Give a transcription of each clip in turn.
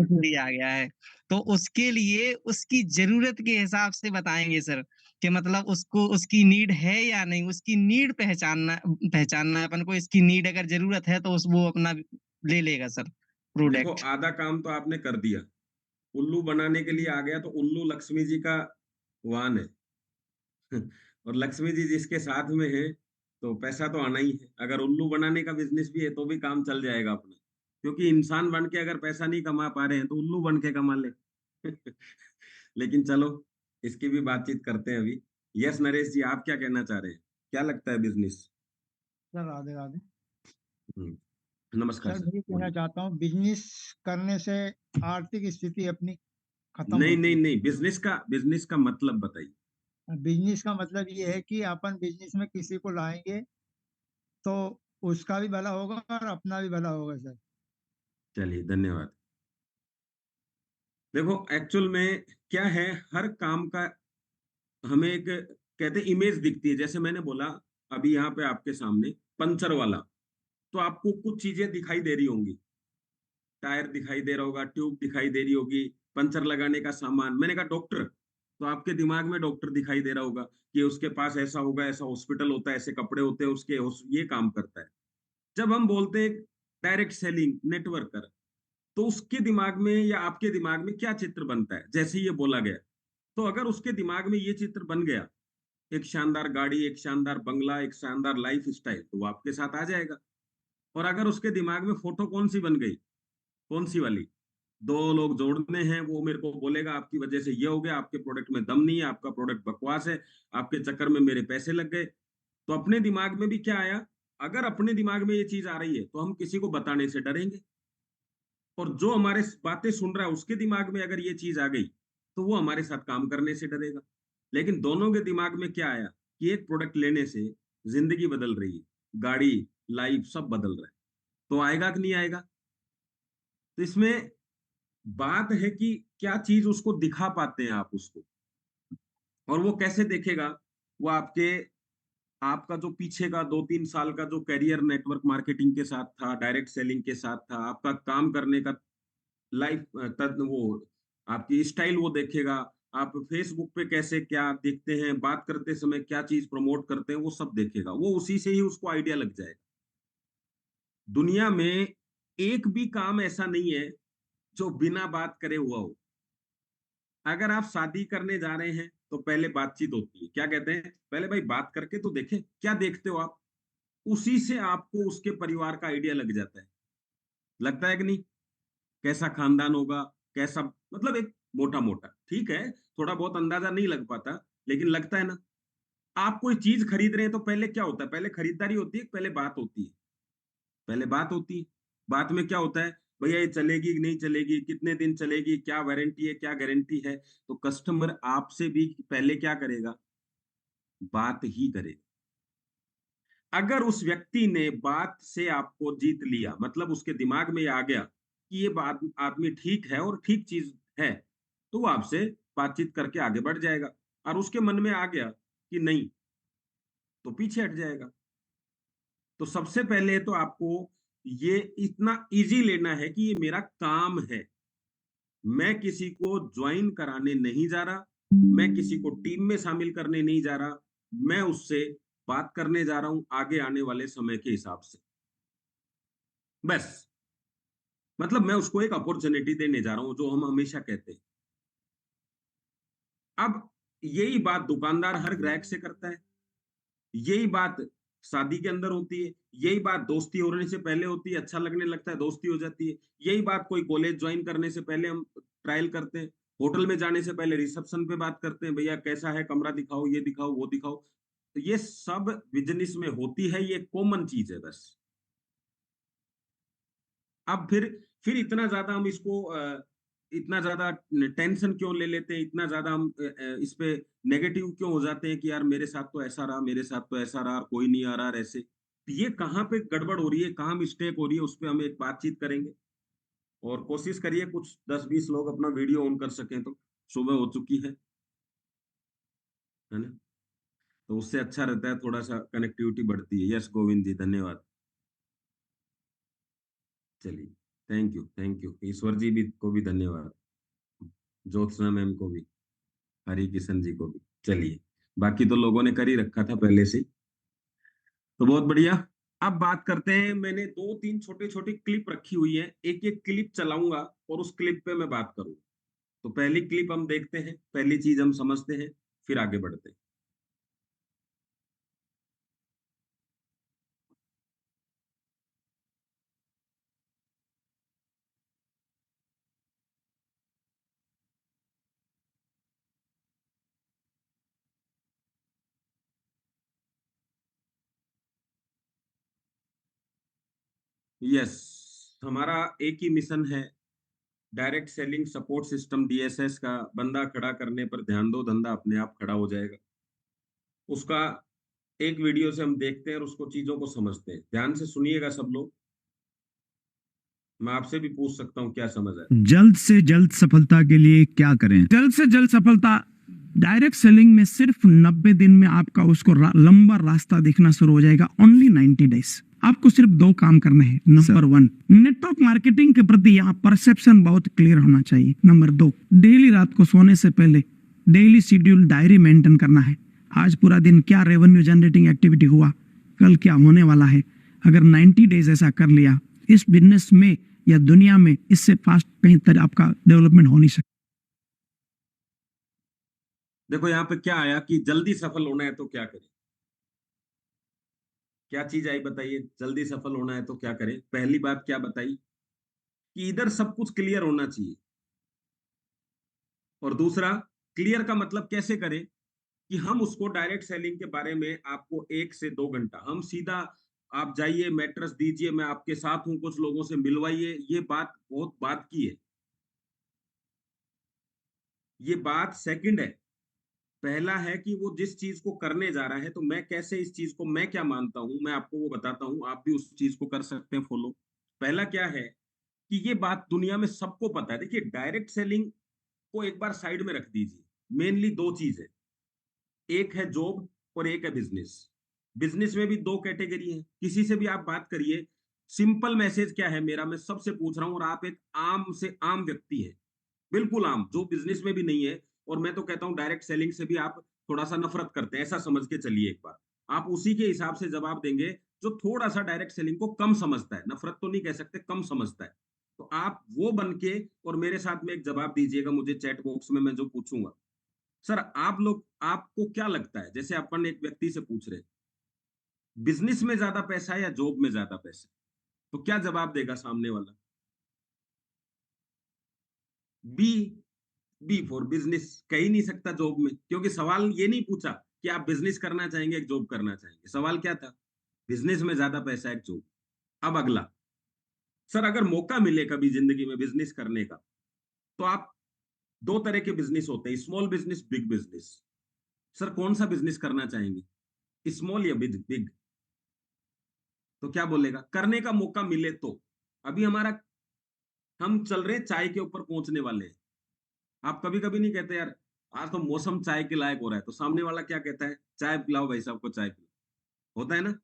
भी आ गया है। तो उसके लिए उसकी ज़रूरत के हिसाब से बताएँगे सर, कि मतलब उसको उसकी नीड है या नहीं, उसकी नीड पहचानना है अपन को, इसकी नीड अगर ज़रूरत है तो उस वो अपना ले लेगा सर देखो, प्रोडक्ट। आधा काम तो आपने कर दिया। उल्लू बनाने के लिए आ गया तो उल्लू लक्ष्मी जी का वाहन है। और लक्ष्मी जी जिसके साथ में है, तो पैसा तो आना ही है। अगर उल्लू बनाने का बिज़नेस भी है, तो भी काम चल जाएगा अपना। क्योंकि इंसान बन के अगर पैसा नहीं कमा पा रहे हैं, तो उल्लू बन के कमा ले। लेकिन चलो, इसकी भी बातचीत करते हैं अभी। यस नरेश जी, आप क्या कहना चाह रहे हैं? क्या लगता है बिज़नेस? सर राधे राधे। हुँ, नमस्कार सर सर, मैं ये कहना बोलिए। चाहता हूँ, बिजनेस करने से आर्थिक स्थिति अपनी खत्म नहीं, होती नहीं, है। नहीं, बिज़नेस का मतलब बताइए। बिजनेस का मतलब ये है कि अपन बिजनेस में किसी को लाएंगे तो उसका भी भला होगा और अपना भी भला होगा सर। चलिए, धन्यवाद। देखो, एक्चुअल में क्या है, हर काम का हमें एक कहते हैं इमेज दिखती है। जैसे मैंने बोला अभी यहाँ पे आपके सामने पंचर वाला, तो आपको कुछ चीजें दिखाई दे रही होंगी। टायर दिखाई दे रहा होगा, ट्यूब दिखाई दे रही होगी, पंचर लगाने का सामान। मैंने कहा डॉक्टर, तो आपके दिमाग में डॉक्टर दिखाई दे रहा होगा कि उसके पास ऐसा होगा, ऐसा हॉस्पिटल होता है, ऐसे कपड़े होते हैं उसके, ये काम करता है। जब हम बोलते हैं डायरेक्ट सेलिंग नेटवर्कर, तो उसके दिमाग में या आपके दिमाग में क्या चित्र बनता है जैसे ये बोला गया? तो अगर उसके दिमाग में ये चित्र बन गया, एक शानदार गाड़ी, एक शानदार बंगला, एक शानदार लाइफ स्टाइल, तो वो आपके साथ आ जाएगा। और अगर उसके दिमाग में फोटो कौन सी बन गई, कौन सी वाली, दो लोग जोड़ने हैं, वो मेरे को बोलेगा आपकी वजह से ये हो गया, आपके प्रोडक्ट में दम नहीं है, आपका प्रोडक्ट बकवास है, आपके चक्कर में मेरे पैसे लग गए। तो अपने दिमाग में भी क्या आया? अगर अपने दिमाग में ये चीज आ रही है, तो हम किसी को बताने से डरेंगे। और जो हमारे बातें सुन रहा है, उसके दिमाग में अगर ये चीज आ गई, तो वो हमारे साथ काम करने से डरेगा। लेकिन दोनों के दिमाग में क्या आया कि एक प्रोडक्ट लेने से जिंदगी बदल रही है, गाड़ी, लाइफ सब बदल रहा है, तो आएगा कि नहीं आएगा? तो इसमें बात है कि क्या चीज उसको दिखा पाते हैं आप उसको, और वो कैसे देखेगा? वो आपका जो पीछे का 2-3 साल का जो करियर नेटवर्क मार्केटिंग के साथ था, डायरेक्ट सेलिंग के साथ था, आपका काम करने का लाइफ तद वो आपकी स्टाइल वो देखेगा। आप फेसबुक पे कैसे क्या देखते हैं, बात करते समय क्या चीज प्रमोट करते हैं, वो सब देखेगा। वो उसी से ही उसको आइडिया लग जाएगा। दुनिया में एक भी काम ऐसा नहीं है जो बिना बात करे हुआ हो। अगर आप शादी करने जा रहे हैं, तो पहले बातचीत होती है। क्या कहते हैं? पहले भाई बात करके तो देखें, क्या देखते हो आप? उसी से आपको उसके परिवार का आइडिया लग जाता है। लगता है कि नहीं? कैसा खानदान होगा, कैसा, मतलब एक मोटा-मोटा, ठीक है, थोड़ा बहुत अंदाजा नहीं लग पाता, लेकिन लगता है ना? आप कोई चीज़ खरीद रहे हैं तो पहले क्या होता है? पहले खरीदारी होती है, पहले बात होती है। पहले बात होती है। बात में क्या होता है? भैया ये चलेगी कि नहीं चलेगी? कितने दिन चलेगी? क्या वारंटी है, क्या गारंटी है? तो कस्टमर आपसे भी पहले क्या करेगा? बात ही करेगा। अगर उस व्यक्ति ने बात से आपको जीत लिया, मतलब उसके दिमाग में ये आ गया कि ये बात आदमी ठीक है और ठीक चीज है, तो वो आपसे बातचीत करके आगे बढ़ जाएगा। और उसके मन में आ गया कि नहीं, तो पीछे हट जाएगा। तो सबसे पहले तो आपको ये इतना इजी लेना है कि ये मेरा काम है। मैं किसी को ज्वाइन कराने नहीं जा रहा, मैं किसी को टीम में शामिल करने नहीं जा रहा, मैं उससे बात करने जा रहा हूं आगे आने वाले समय के हिसाब से। बस, मतलब मैं उसको एक अपॉर्चुनिटी देने जा रहा हूँ, जो हम हमेशा कहते हैं। अब यही बात दुकानदार हर ग्राहक से करता है, यही बात शादी के अंदर होती है, यही बात दोस्ती होने से पहले होती है, अच्छा लगने लगता है, दोस्ती हो जाती है। यही बात कोई कॉलेज ज्वाइन करने से पहले हम ट्रायल करते हैं, होटल में जाने से पहले रिसेप्शन पे बात करते हैं, भैया कैसा है, कमरा दिखाओ, ये दिखाओ, वो दिखाओ। तो ये सब बिजनेस में होती है, ये कॉमन चीज है बस। अब फिर इतना ज्यादा हम इसको इतना ज्यादा टेंशन क्यों ले लेते हैं, इतना ज्यादा हम इस पे नेगेटिव क्यों हो जाते हैं कि यार मेरे साथ तो ऐसा रहा, मेरे साथ तो ऐसा रहा, कोई नहीं आ रहा और ऐसे। तो ये कहाँ पे गड़बड़ हो रही है, कहाँ मिस्टेक हो रही है, उस पे हम एक बातचीत करेंगे। और कोशिश करिए कुछ 10-20 लोग अपना वीडियो ऑन कर सकें, तो सुबह हो चुकी है ना? तो उससे अच्छा रहता है, थोड़ा सा कनेक्टिविटी बढ़ती है। यस गोविंद जी, धन्यवाद। चलिए। थैंक यू ईश्वर जी भी को भी धन्यवाद, ज्योत्सना मैम को भी, हरि किशन जी को भी। चलिए, बाकी तो लोगों ने कर ही रखा था पहले से ही, तो बहुत बढ़िया। अब बात करते हैं, मैंने 2-3 छोटे छोटे क्लिप रखी हुई है, एक एक क्लिप चलाऊंगा और उस क्लिप पे मैं बात करूंगा। तो पहली क्लिप हम देखते हैं, पहली चीज हम समझते हैं, फिर आगे बढ़ते हैं। यस, हमारा एक ही मिशन है, direct selling support system DSS का। बंदा खड़ा करने पर ध्यान दो, धंधा अपने आप खड़ा हो जाएगा। उसका एक वीडियो से हम देखते हैं और उसको चीजों को समझते हैं। ध्यान से सुनिएगा सब लोग, मैं आपसे भी पूछ सकता हूँ क्या समझ है। जल्द से जल्द सफलता के लिए क्या करें? जल्द से जल्द सफलता डायरेक्ट सेलिंग में सिर्फ 90 दिन में आपका उसको लंबा रास्ता दिखना शुरू हो जाएगा। Only 90 days. आपको सिर्फ 2 काम करने हैं। नंबर 1, नेटवर्क मार्केटिंग के प्रति यहाँ परसेप्शन बहुत क्लियर होना चाहिए। नंबर 2, डेली रात को सोने से पहले डेली शेड्यूल डायरी मेंटेन करना है। आज पूरा दिन क्या रेवेन्यू जनरेटिंग एक्टिविटी हुआ, कल क्या होने वाला है। अगर 90 डेज ऐसा कर लिया, इस बिजनेस में या दुनिया में इससे फास्ट कहीं तरह आपका डेवलपमेंट हो नहीं सकता। देखो यहाँ पे क्या आया कि जल्दी सफल होना है तो क्या करें। क्या चीज आई बताइए, जल्दी सफल होना है तो क्या करें। पहली बात क्या बताई कि इधर सब कुछ क्लियर होना चाहिए, और दूसरा, क्लियर का मतलब कैसे करें कि हम उसको डायरेक्ट सेलिंग के बारे में आपको 1 से 2 घंटा हम सीधा, आप जाइए मैट्रेस दीजिए, मैं आपके साथ हूं, कुछ लोगों से मिलवाइए, ये बात बहुत बात की है, ये बात सेकंड है। पहला है कि वो जिस चीज को करने जा रहा है, तो मैं कैसे इस चीज को, मैं क्या मानता हूं, मैं आपको वो बताता हूं, आप भी उस चीज को कर सकते हैं फॉलो। पहला क्या है कि ये बात दुनिया में सबको पता है। देखिए, डायरेक्ट सेलिंग को एक बार साइड में रख दीजिए, मेनली 2 चीज है, एक है जॉब और एक है बिजनेस। बिजनेस में भी 2 कैटेगरी है, किसी से भी आप बात करिए। सिंपल मैसेज क्या है मेरा, मैं सबसे पूछ रहा हूं, और आप एक आम से आम व्यक्ति है, बिल्कुल आम, जो बिजनेस में भी नहीं है, और मैं तो कहता हूं डायरेक्ट सेलिंग से भी आप थोड़ा सा नफरत करते हैं, ऐसा समझ के चलिए एक बार। आप उसी के हिसाब से जवाब देंगे जो थोड़ा सा डायरेक्ट सेलिंग को कम समझता है, नफरत तो नहीं कह सकते, कम समझता है। तो आप वो बन के और मेरे साथ में एक जवाब दीजिएगा मुझे चैट बॉक्स में, मैं जो पूछूंगा। सर, आप लोग, आपको क्या लगता है, जैसे अपन एक व्यक्ति से पूछ रहे, बिजनेस में ज्यादा पैसा है या जॉब में ज्यादा पैसा, तो क्या जवाब देगा सामने वाला? बी। B for business. कह ही नहीं सकता जॉब में, क्योंकि सवाल ये नहीं पूछा कि आप बिजनेस करना चाहेंगे एक जॉब करना चाहेंगे, सवाल क्या था, बिजनेस में ज्यादा पैसा है एक जॉब। अब अगला, सर अगर मौका मिले कभी जिंदगी में बिजनेस करने का, तो आप, 2 तरह के बिजनेस होते हैं, small business, big business. Sir कौन सा बिजनेस करना चाहेंगे, स्मॉल या बिग बिग? तो क्या बोलेगा, करने का मौका मिले तो। अभी हमारा, हम चल रहे हैं चाय के ऊपर पहुंचने वाले हैं। आप कभी कभी नहीं कहते यार आज तो मौसम चाय के लायक हो रहा है, तो सामने वाला क्या कहता है, चाय पिलाओ भाई साहब को, चाय पिलाओ, होता है ना।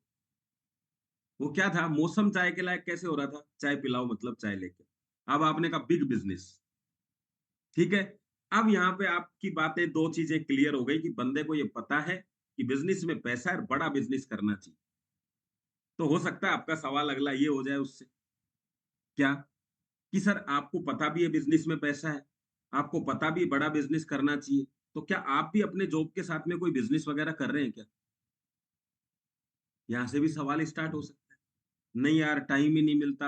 वो क्या था, मौसम चाय के लायक कैसे हो रहा था, चाय पिलाओ मतलब चाय लेके। अब आपने कहा बिग बिजनेस, ठीक है। अब यहाँ पे आपकी बातें, 2 चीजें क्लियर हो गई कि बंदे को ये पता है कि बिजनेस में पैसा है, बड़ा बिजनेस करना चाहिए। तो हो सकता है आपका सवाल अगला ये हो जाए उससे, क्या, कि सर आपको पता भी है बिजनेस में पैसा है, आपको पता भी है बड़ा बिजनेस करना चाहिए, तो क्या आप भी अपने जॉब के साथ में कोई बिजनेस वगैरह कर रहे हैं क्या? यहाँ से भी सवाल स्टार्ट हो सकता है। नहीं यार, टाइम ही नहीं मिलता।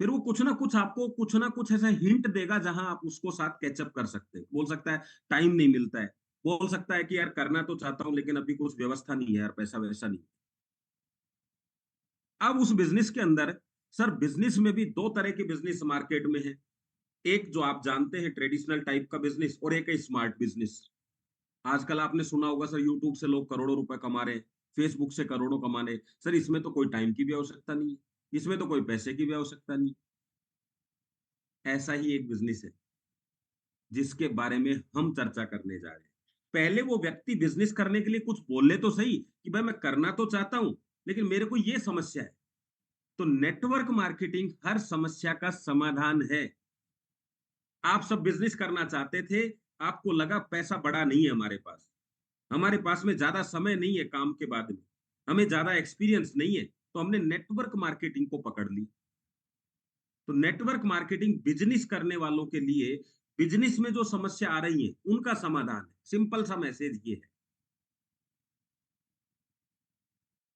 फिर वो कुछ ना कुछ आपको, कुछ ना कुछ ऐसा हिंट देगा जहां आप उसको साथ कैचअप कर सकते हैं। बोल सकता है टाइम नहीं मिलता है, बोल सकता है कि यार करना तो चाहता हूं लेकिन अभी कुछ व्यवस्था नहीं है यार, पैसा वैसा नहीं। अब उस बिजनेस के अंदर, सर बिजनेस में भी 2 तरह के बिजनेस मार्केट में है। एक जो आप जानते हैं ट्रेडिशनल टाइप का बिजनेस, और एक है स्मार्ट बिजनेस। आजकल आपने सुना होगा सर, यूट्यूब से लोग करोड़ों रुपए कमा रहे हैं, फेसबुक से करोड़ों कमा रहे हैं। सर इसमें तो कोई टाइम की भी आवश्यकता नहीं है, इसमें तो कोई पैसे की भी आवश्यकता नहीं। ऐसा ही एक बिजनेस है जिसके बारे में हम चर्चा करने जा रहे हैं। पहले वो व्यक्ति बिजनेस करने के लिए कुछ बोले तो सही कि भाई मैं करना तो चाहता हूं लेकिन मेरे को ये समस्या है, तो नेटवर्क मार्केटिंग हर समस्या का समाधान है। आप सब बिजनेस करना चाहते थे, आपको लगा पैसा बड़ा नहीं है हमारे पास में ज्यादा समय नहीं है काम के बाद में, हमें ज्यादा एक्सपीरियंस नहीं है, तो हमने नेटवर्क मार्केटिंग को पकड़ लिया। तो नेटवर्क मार्केटिंग बिजनेस करने वालों के लिए बिजनेस में जो समस्या आ रही है उनका समाधान है। सिंपल सा मैसेज ये है।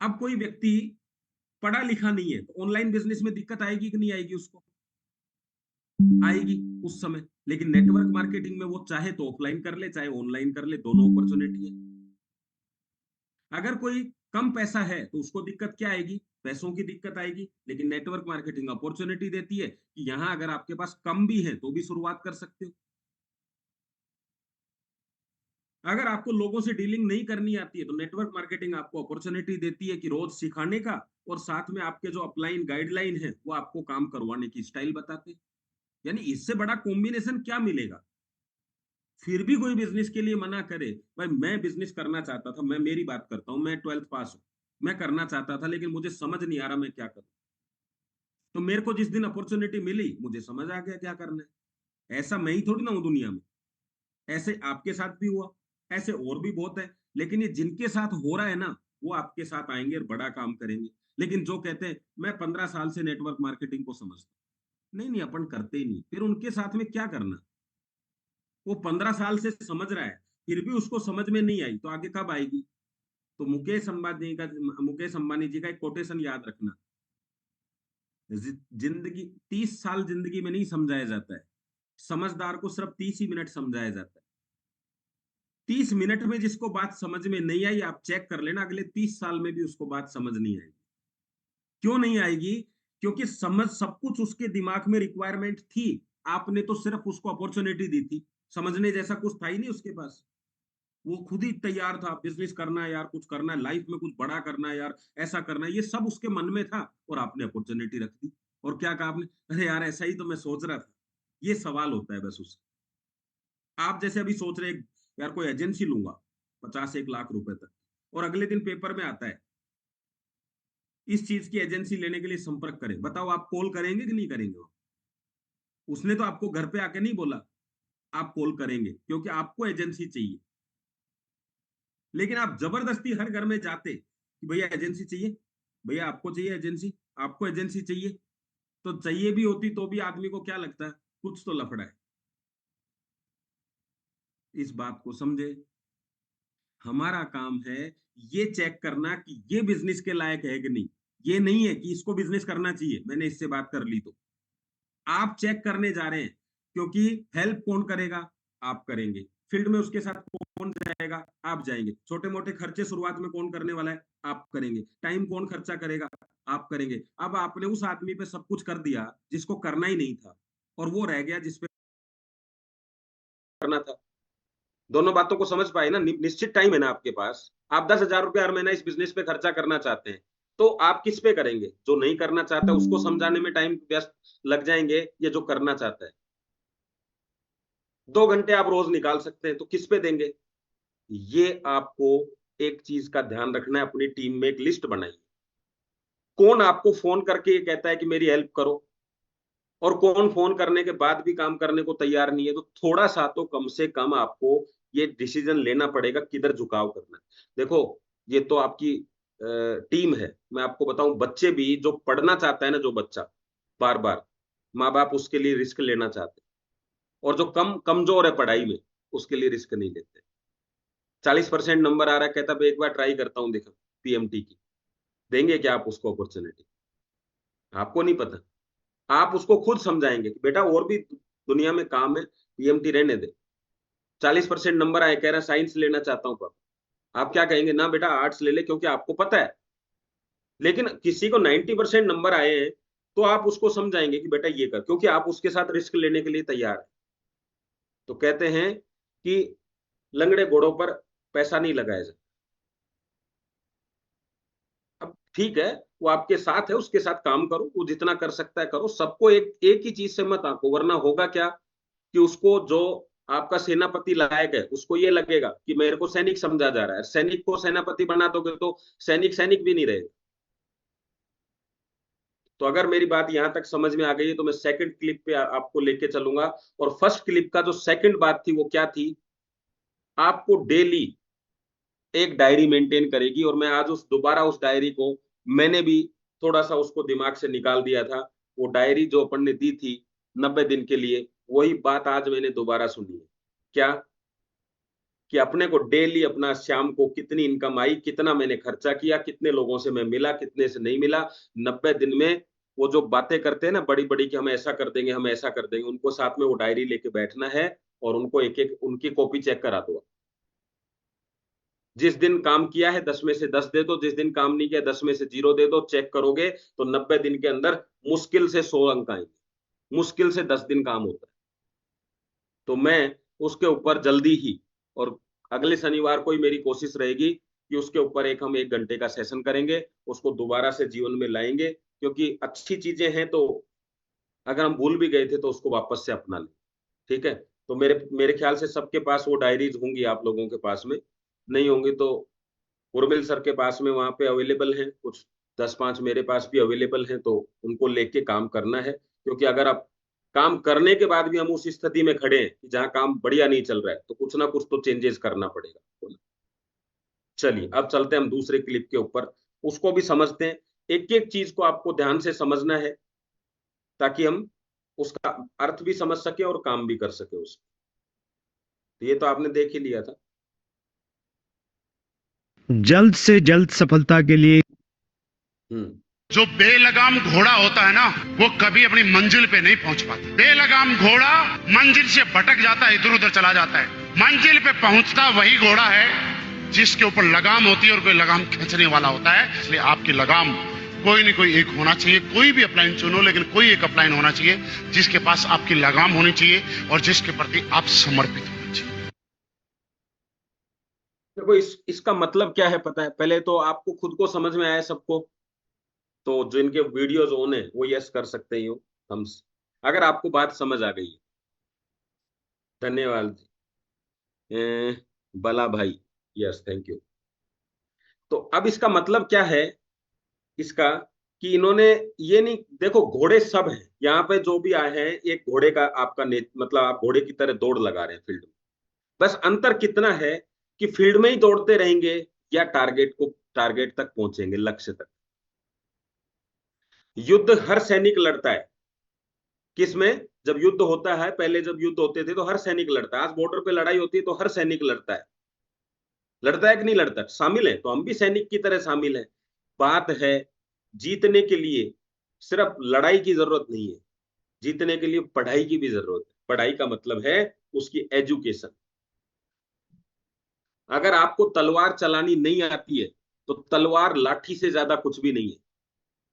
अब कोई व्यक्ति पढ़ा लिखा नहीं है तो ऑनलाइन बिजनेस में दिक्कत आएगी कि नहीं आएगी? उसको आएगी उस समय। लेकिन नेटवर्क मार्केटिंग में वो चाहे तो ऑफलाइन कर ले, चाहे ऑनलाइन कर ले, दोनों अपॉर्चुनिटी है। अगर कोई कम पैसा है तो उसको दिक्कत क्या आएगी? पैसों की दिक्कत आएगी। लेकिन नेटवर्क मार्केटिंग अपॉर्चुनिटी देती है कि यहां अगर आपके पास कम भी है तो भी शुरुआत कर सकते हो। अगर आपको लोगों से डीलिंग नहीं करनी आती है तो नेटवर्क मार्केटिंग आपको अपॉर्चुनिटी देती है कि रोज सिखाने का, और साथ में आपके जो अपलाइन गाइडलाइन है वो आपको काम करवाने की स्टाइल बताते हैं। यानी इससे बड़ा कॉम्बिनेशन क्या मिलेगा? फिर भी कोई बिजनेस के लिए मना करे, भाई मैं बिजनेस करना चाहता था, मेरी बात करता हूं, मैं 12th पास हूं, मैं करना चाहता था लेकिन मुझे समझ नहीं आ रहा मैं क्या करूं। तो मेरे को जिस दिन अपॉर्चुनिटी मिली मुझे समझ आ गया क्या करना है। ऐसा मैं ही थोड़ी ना हूं दुनिया में, ऐसे आपके साथ भी हुआ, ऐसे और भी बहुत है। लेकिन ये जिनके साथ हो रहा है ना वो आपके साथ आएंगे और बड़ा काम करेंगे। लेकिन जो कहते हैं मैं 15 साल से नेटवर्क मार्केटिंग को समझता हूं, नहीं अपन करते ही नहीं, फिर उनके साथ में क्या करना? वो 15 साल से समझ रहा है फिर भी उसको समझ में नहीं आई तो आगे कब आएगी? तो मुकेश अंबानी जी का एक कोटेशन याद रखना, जिंदगी 30 साल जिंदगी में नहीं समझाया जाता है, समझदार को सिर्फ 30 ही मिनट समझाया जाता है। 30 मिनट में जिसको बात समझ में नहीं आई, आप चेक कर लेना अगले 30 साल में भी उसको बात समझ नहीं आएगी। क्यों नहीं आएगी? क्योंकि समझ सब कुछ उसके दिमाग में रिक्वायरमेंट थी, आपने तो सिर्फ उसको अपॉर्चुनिटी दी थी। समझने जैसा कुछ था ही नहीं उसके पास। वो खुद ही तैयार था, बिजनेस करना है यार, कुछ करना है लाइफ में, कुछ बड़ा करना है यार, ऐसा करना है, ये सब उसके मन में था और आपने अपॉर्चुनिटी रख दी। और क्या कहा आपने? अरे यार ऐसा ही तो मैं सोच रहा था। ये सवाल होता है बस उसका। आप जैसे अभी सोच रहे यार कोई एजेंसी लूंगा 50-1 लाख रुपए तक, और अगले दिन पेपर में आता है इस चीज की एजेंसी लेने के लिए संपर्क करें। बताओ आप कॉल करेंगे कि नहीं करेंगे? उसने तो आपको घर पे आके नहीं बोला, आप कॉल करेंगे क्योंकि आपको एजेंसी चाहिए। लेकिन आप जबरदस्ती हर घर में जाते कि भैया एजेंसी चाहिए, भैया आपको चाहिए एजेंसी, आपको एजेंसी चाहिए, तो चाहिए भी होती तो भी आदमी को क्या लगता है कुछ तो लफड़ा है। इस बात को समझे। हमारा काम है ये चेक करना कि ये बिजनेस के लायक है कि नहीं। ये नहीं है कि इसको बिजनेस करना चाहिए, मैंने इससे बात कर ली तो आप चेक करने जा रहे हैं। क्योंकि हेल्प कौन करेगा? आप करेंगे। फील्ड में उसके साथ कौन जाएगा? आप जाएंगे। छोटे मोटे खर्चे शुरुआत में कौन करने वाला है? आप करेंगे। टाइम कौन खर्चा करेगा? आप करेंगे। अब आपने उस आदमी पे सब कुछ कर दिया जिसको करना ही नहीं था, और वो रह गया जिसपे करना था। दोनों बातों को समझ पाए ना? निश्चित टाइम है ना आपके पास, आप 10,000 रुपए हर महीना इस बिजनेस पे खर्चा करना चाहते हैं, तो आप किस पे करेंगे? जो नहीं करना चाहता उसको समझाने में टाइम व्यस्त लग जाएंगे, या जो करना चाहता है 2 घंटे आप रोज निकाल सकते हैं तो किस पे देंगे? ये आपको एक चीज का ध्यान रखना है, अपनी टीम में एक लिस्ट बनाइए। कौन आपको फोन करके ये कहता है कि मेरी हेल्प करो, और कौन फोन करने के बाद भी काम करने को तैयार नहीं है। तो थोड़ा सा तो कम से कम आपको ये डिसीजन लेना पड़ेगा किधर झुकाव करना है। देखो ये तो आपकी टीम है। मैं आपको बताऊं, बच्चे भी जो पढ़ना चाहता है ना, जो बच्चा बार बार, माँ बाप उसके लिए रिस्क लेना चाहते हैं, और जो कमजोर है पढ़ाई में उसके लिए रिस्क नहीं लेते। 40% नंबर आ रहा है, कहता है एक बार ट्राई करता हूं, देखो पीएमटी की। देंगे क्या आप उसको अपॉर्चुनिटी? आपको नहीं पता। आप उसको खुद समझाएंगे कि बेटा और भी दुनिया में काम है, पीएमटी रहने दे। 40% नंबर आए, कह रहा है साइंस लेना चाहता हूं पापा। आप क्या कहेंगे? ना बेटा आर्ट्स ले ले, क्योंकि आपको पता है। लेकिन किसी को 90% नंबर आए हैं तो आप उसको समझाएंगे कि बेटा ये कर, क्योंकि आप उसके साथ रिस्क लेने के लिए तैयार है। तो कहते हैं कि लंगड़े घोड़ों पर पैसा नहीं लगाया जाता। अब ठीक है, वो आपके साथ है, उसके साथ काम करो, वो जितना कर सकता है करो। सबको एक ही चीज से मत आंको, वरना होगा क्या कि उसको जो आपका सेनापति लायक है उसको ये लगेगा कि मेरे को सैनिक समझा जा रहा है। सैनिक को सेनापति बना दोगे तो सैनिक सैनिक भी नहीं रहेगा। तो अगर मेरी बात यहां तक समझ में आ गई है तो मैं सेकंड क्लिप पे आपको लेके चलूंगा। और फर्स्ट क्लिप का जो सेकंड बात थी वो क्या थी, आपको डेली एक डायरी मेंटेन करेगी। और मैं आज दोबारा उस डायरी को मैंने भी थोड़ा सा उसको दिमाग से निकाल दिया था। वो डायरी जो अपन ने दी थी 90 दिन के लिए, वही बात आज मैंने दोबारा सुनी है। क्या कि अपने को डेली अपना शाम को कितनी इनकम आई, कितना मैंने खर्चा किया, कितने लोगों से मैं मिला, कितने से नहीं मिला 90 दिन में। वो जो बातें करते हैं ना बड़ी बड़ी कि हम ऐसा कर देंगे, हम ऐसा कर देंगे, उनको साथ में वो डायरी लेके बैठना है और उनको एक एक उनकी कॉपी चेक करा दो। जिस दिन काम किया है 10 में से 10 दे दो, जिस दिन काम नहीं किया 10 में से 0 दे दो। चेक करोगे तो 90 दिन के अंदर मुश्किल से 100 अंक आएंगे। मुश्किल से 10 दिन काम होता है। तो मैं उसके ऊपर जल्दी ही, और अगले शनिवार को ही मेरी कोशिश रहेगी कि उसके ऊपर हम 1 घंटे का सेशन करेंगे, उसको दोबारा से जीवन में लाएंगे। क्योंकि अच्छी चीजें हैं तो अगर हम भूल भी गए थे तो उसको वापस से अपना लें। ठीक है। तो मेरे मेरे ख्याल से सबके पास वो डायरीज होंगी, आप लोगों के पास में नहीं होंगी तो उर्मिल सर के पास में वहां पे अवेलेबल हैं कुछ 10-5, मेरे पास भी अवेलेबल हैं। तो उनको लेके काम करना है। क्योंकि अगर आप काम करने के बाद भी हम उस स्थिति में खड़े हैं कि जहां काम बढ़िया नहीं चल रहा है तो कुछ ना कुछ तो चेंजेस करना पड़ेगा। चलिए अब चलते हैं हम दूसरे क्लिप के ऊपर, उसको भी समझते हैं। एक एक चीज को आपको ध्यान से समझना है ताकि हम उसका अर्थ भी समझ सके और काम भी कर सके उसको। तो ये तो आपने देख ही लिया था। जल्द से जल्द सफलता के लिए जो बेलगाम घोड़ा होता है ना, वो कभी अपनी मंजिल पे नहीं पहुंच पाता। बेलगाम घोड़ा मंजिल से भटक जाता है, इधर उधर चला जाता है। मंजिल पे पहुंचता वही घोड़ा है जिसके ऊपर लगाम होती है और कोई लगाम खींचने वाला होता है। इसलिए आपकी लगाम कोई न कोई एक होना चाहिए। कोई भी अपलाइन चुनो, लेकिन कोई एक अपलाइन होना चाहिए जिसके पास आपकी लगाम होनी चाहिए और जिसके प्रति आप समर्पित होना चाहिए। देखो इसका मतलब क्या है पता है? पहले तो आपको खुद को समझ में आया सबको? तो जो इनके वीडियोज ऑन है वो यस कर सकते ही हो हम, अगर आपको बात समझ आ गई है। धन्यवाद बला भाई, यस थैंक यू। तो अब इसका मतलब क्या है इसका, कि इन्होंने ये नहीं, देखो घोड़े सब हैं यहाँ पे जो भी आए हैं, एक घोड़े का आपका मतलब आप घोड़े की तरह दौड़ लगा रहे हैं फील्ड में। बस अंतर कितना है कि फील्ड में ही दौड़ते रहेंगे या टारगेट तक पहुंचेंगे, लक्ष्य तक। युद्ध हर सैनिक लड़ता है। किसमें? जब युद्ध होता है, पहले जब युद्ध होते थे तो हर सैनिक लड़ता है। आज बॉर्डर पे लड़ाई होती है तो हर सैनिक लड़ता है। लड़ता है कि नहीं लड़ता? शामिल है। तो हम भी सैनिक की तरह शामिल हैं। बात है जीतने के लिए सिर्फ लड़ाई की जरूरत नहीं है, जीतने के लिए पढ़ाई की भी जरूरत है। पढ़ाई का मतलब है उसकी एजुकेशन। अगर आपको तलवार चलानी नहीं आती है तो तलवार लाठी से ज्यादा कुछ भी नहीं है।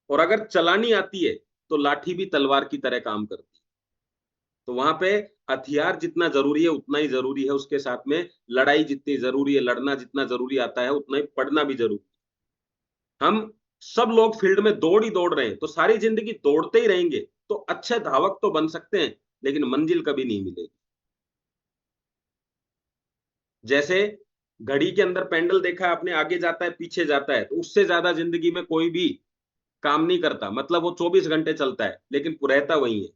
और अगर चलानी आती है तो लाठी भी तलवार की तरह काम करती है। तो वहां पे हथियार जितना जरूरी है उतना ही जरूरी है, उसके साथ में लड़ाई जितनी जरूरी है, लड़ना जितना जरूरी आता है उतना ही पढ़ना भी जरूरी है। हम सब लोग फील्ड में दौड़ ही दौड़ रहे हैं तो सारी जिंदगी दौड़ते ही रहेंगे तो अच्छे धावक तो बन सकते हैं लेकिन मंजिल कभी नहीं मिलेगी। जैसे घड़ी के अंदर पेंडल देखा है आपने, आगे जाता है पीछे जाता है, तो उससे ज्यादा जिंदगी में कोई भी काम नहीं करता। मतलब वो 24 घंटे चलता है लेकिन रहता वही है।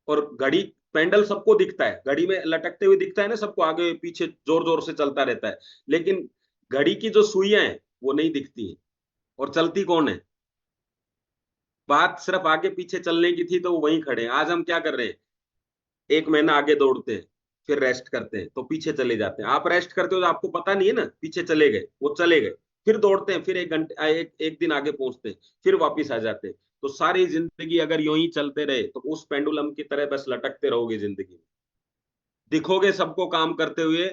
और घड़ी पेंडल सबको दिखता है, घड़ी में लटकते हुए दिखता है ना सबको, आगे पीछे जोर जोर से चलता रहता है। लेकिन घड़ी की जो सुइयां हैं वो नहीं दिखती हैं। और चलती कौन है? बात सिर्फ आगे पीछे चलने की थी तो वो वहीं खड़े हैं। आज हम क्या कर रहे हैं? 1 महीना आगे दौड़ते हैं, फिर रेस्ट करते हैं तो पीछे चले जाते हैं। आप रेस्ट करते हो तो आपको पता नहीं है ना, पीछे चले गए, वो चले गए। फिर दौड़ते हैं, फिर 1 घंटे एक दिन आगे पहुंचते हैं, फिर वापिस आ जाते हैं। तो सारी जिंदगी अगर यूं ही चलते रहे तो उस पेंडुलम की तरह बस लटकते रहोगे जिंदगी में। दिखोगे सबको काम करते हुए,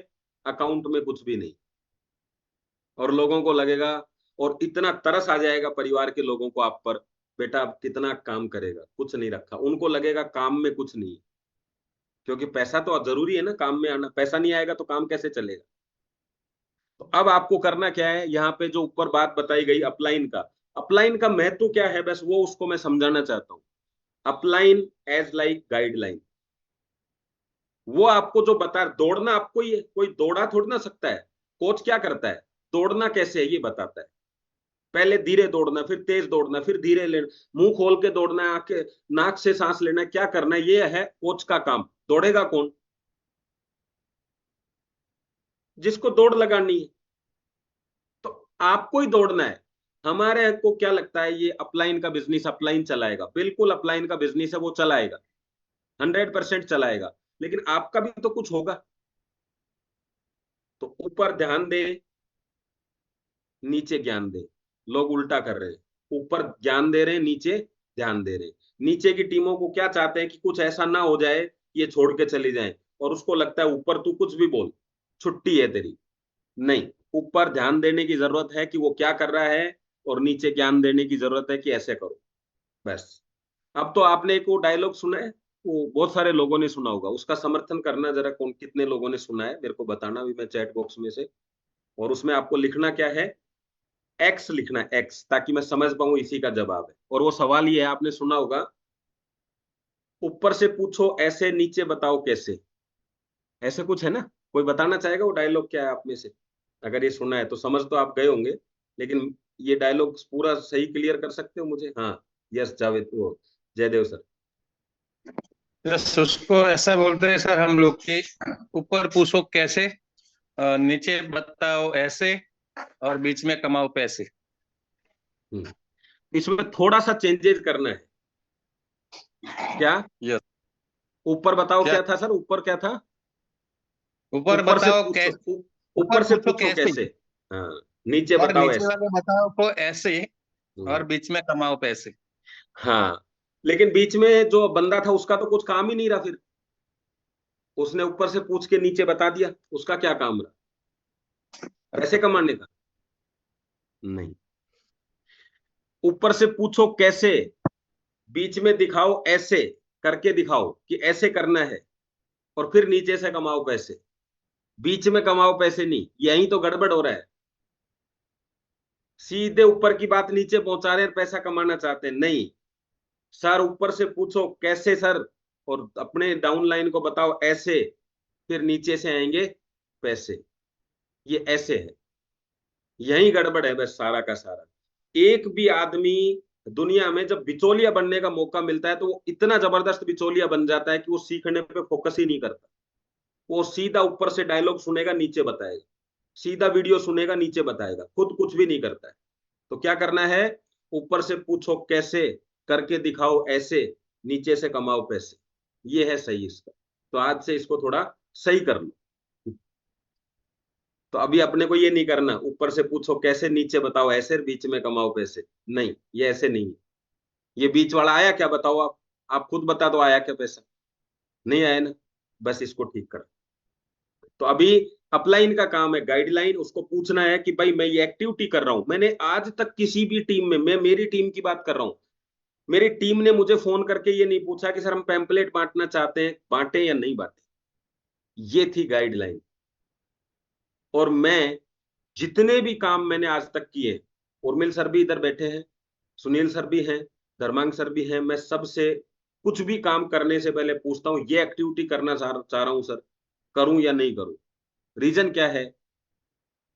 अकाउंट में कुछ भी नहीं। और लोगों को लगेगा, और इतना तरस आ जाएगा परिवार के लोगों को आप पर, बेटा अब कितना काम करेगा, कुछ नहीं रखा। उनको लगेगा काम में कुछ नहीं है। क्योंकि पैसा तो जरूरी है ना काम में आना, पैसा नहीं आएगा तो काम कैसे चलेगा? तो अब आपको करना क्या है, यहाँ पे जो ऊपर बात बताई गई अपलाइन का, अपलाइन का महत्व क्या है, बस वो उसको मैं समझाना चाहता हूँ। अपलाइन एज लाइक गाइडलाइन, वो आपको जो बता, दौड़ना आपको ही है, कोई दौड़ा थोड़ी ना सकता है। कोच क्या करता है? दौड़ना कैसे है ये बताता है। पहले धीरे दौड़ना, फिर तेज दौड़ना, फिर धीरे लेना, मुंह खोल के दौड़ना है, आंखें नाक से सांस लेना है, क्या करना है, ये है कोच का काम। दौड़ेगा कौन? जिसको दौड़ लगानी है। तो आपको ही दौड़ना है। हमारे को क्या लगता है, ये अपलाइन का बिजनेस अपलाइन चलाएगा, बिल्कुल अपलाइन का बिजनेस है, वो चलाएगा, 100% चलाएगा, लेकिन आपका भी तो कुछ होगा। तो ऊपर ध्यान दे, नीचे ज्ञान दे। लोग उल्टा कर रहे हैं, ऊपर ज्ञान दे रहे हैं, नीचे ध्यान दे रहे हैं। नीचे की टीमों को क्या चाहते हैं कि कुछ ऐसा ना हो जाए कि ये छोड़ के चली जाए, और उसको लगता है ऊपर तू कुछ भी बोल, छुट्टी है तेरी। नहीं, ऊपर ध्यान देने की जरूरत है कि वो क्या कर रहा है, और नीचे ज्ञान देने की जरूरत है कि ऐसे करो, बस। अब तो आपने एक वो डायलॉग सुना है, वो बहुत सारे लोगों ने सुना होगा, उसका समर्थन करना जरा, कौन कितने लोगों ने सुना है मेरे को बताना भी, मैं चैट बॉक्स में से। और उसमें आपको लिखना क्या है, एक्स लिखना है, एक्स, ताकि मैं समझ पाऊं इसी का जवाब है। और वो सवाल ये है, आपने सुना होगा, ऊपर से पूछो ऐसे, नीचे बताओ कैसे, ऐसे कुछ है ना। कोई बताना चाहेगा वो डायलॉग क्या है आप में से? अगर ये सुना है तो समझ तो आप गए होंगे, लेकिन ये डायलॉग पूरा सही क्लियर कर सकते हो मुझे? हाँ, यस जावेद, वो जयदेव सर। यस, उसको ऐसा बोलते हैं सर हम लोग कि ऊपर पूछो कैसे, नीचे बताओ ऐसे, और बीच में कमाओ पैसे। इसमें थोड़ा सा चेंजेस करना है। क्या? यस। ऊपर बताओ क्या? क्या था सर, ऊपर क्या था? ऊपर ऊपर से बताओ पूछो, कैसे, ऊपर ऊपर से पूछो पूछो कैसे, कैसे, हाँ, नीचे और बताओ नीचे ऐसे। वाले बताओ को ऐसे, हम्म, और बीच में कमाओ पैसे। हाँ, लेकिन बीच में जो बंदा था उसका तो कुछ काम ही नहीं रहा फिर। उसने ऊपर से पूछ के नीचे बता दिया, उसका क्या काम रहा? पैसे कमाने का? नहीं। ऊपर से पूछो कैसे, बीच में दिखाओ ऐसे, करके दिखाओ कि ऐसे करना है, और फिर नीचे से कमाओ पैसे। बीच में कमाओ पैसे नहीं, यही तो गड़बड़ हो रहा है। सीधे ऊपर की बात नीचे पहुंचा रहे हैं, पैसा कमाना चाहते हैं। नहीं सर, ऊपर से पूछो कैसे सर, और अपने डाउन लाइन को बताओ ऐसे, फिर नीचे से आएंगे पैसे। ये ऐसे है, यही गड़बड़ है बस सारा का सारा। एक भी आदमी दुनिया में जब बिचौलिया बनने का मौका मिलता है तो वो इतना जबरदस्त बिचौलिया बन जाता है कि वो सीखने पे फोकस ही नहीं करता। वो सीधा ऊपर से डायलॉग सुनेगा, नीचे बताएगा, सीधा वीडियो सुनेगा, नीचे बताएगा, खुद कुछ भी नहीं करता है। तो क्या करना है, ऊपर से पूछो कैसे, करके दिखाओ ऐसे, नीचे से कमाओ पैसे। ये है सही इसका। तो आज से इसको थोड़ा सही कर लो। तो अभी अपने को ये नहीं करना, ऊपर से पूछो कैसे, नीचे बताओ ऐसे, बीच में कमाओ पैसे। नहीं, ये ऐसे नहीं है। ये बीच वाला आया क्या, बताओ आप खुद बता दो, आया क्या पैसा? नहीं आया ना, बस इसको ठीक कर। तो अभी अपलाइन का काम है, गाइडलाइन, उसको पूछना है कि भाई मैं ये एक्टिविटी कर रहा हूं, मैंने आज तक किसी भी टीम में, मैं मेरी टीम की बात कर रहा हूं, मेरी टीम ने मुझे फोन करके ये नहीं पूछा कि सर हम पैम्पलेट बांटना चाहते हैं, बांटे या नहीं बांटे। ये थी गाइडलाइन। और मैं जितने भी काम मैंने आज तक किए, उर्मिल सर भी इधर बैठे हैं, सुनील सर भी हैं, धर्मांग सर भी हैं, मैं सबसे कुछ भी काम करने से पहले पूछता हूं, ये एक्टिविटी करना चाह रहा हूं सर, करूं या नहीं करूं? रीजन क्या है?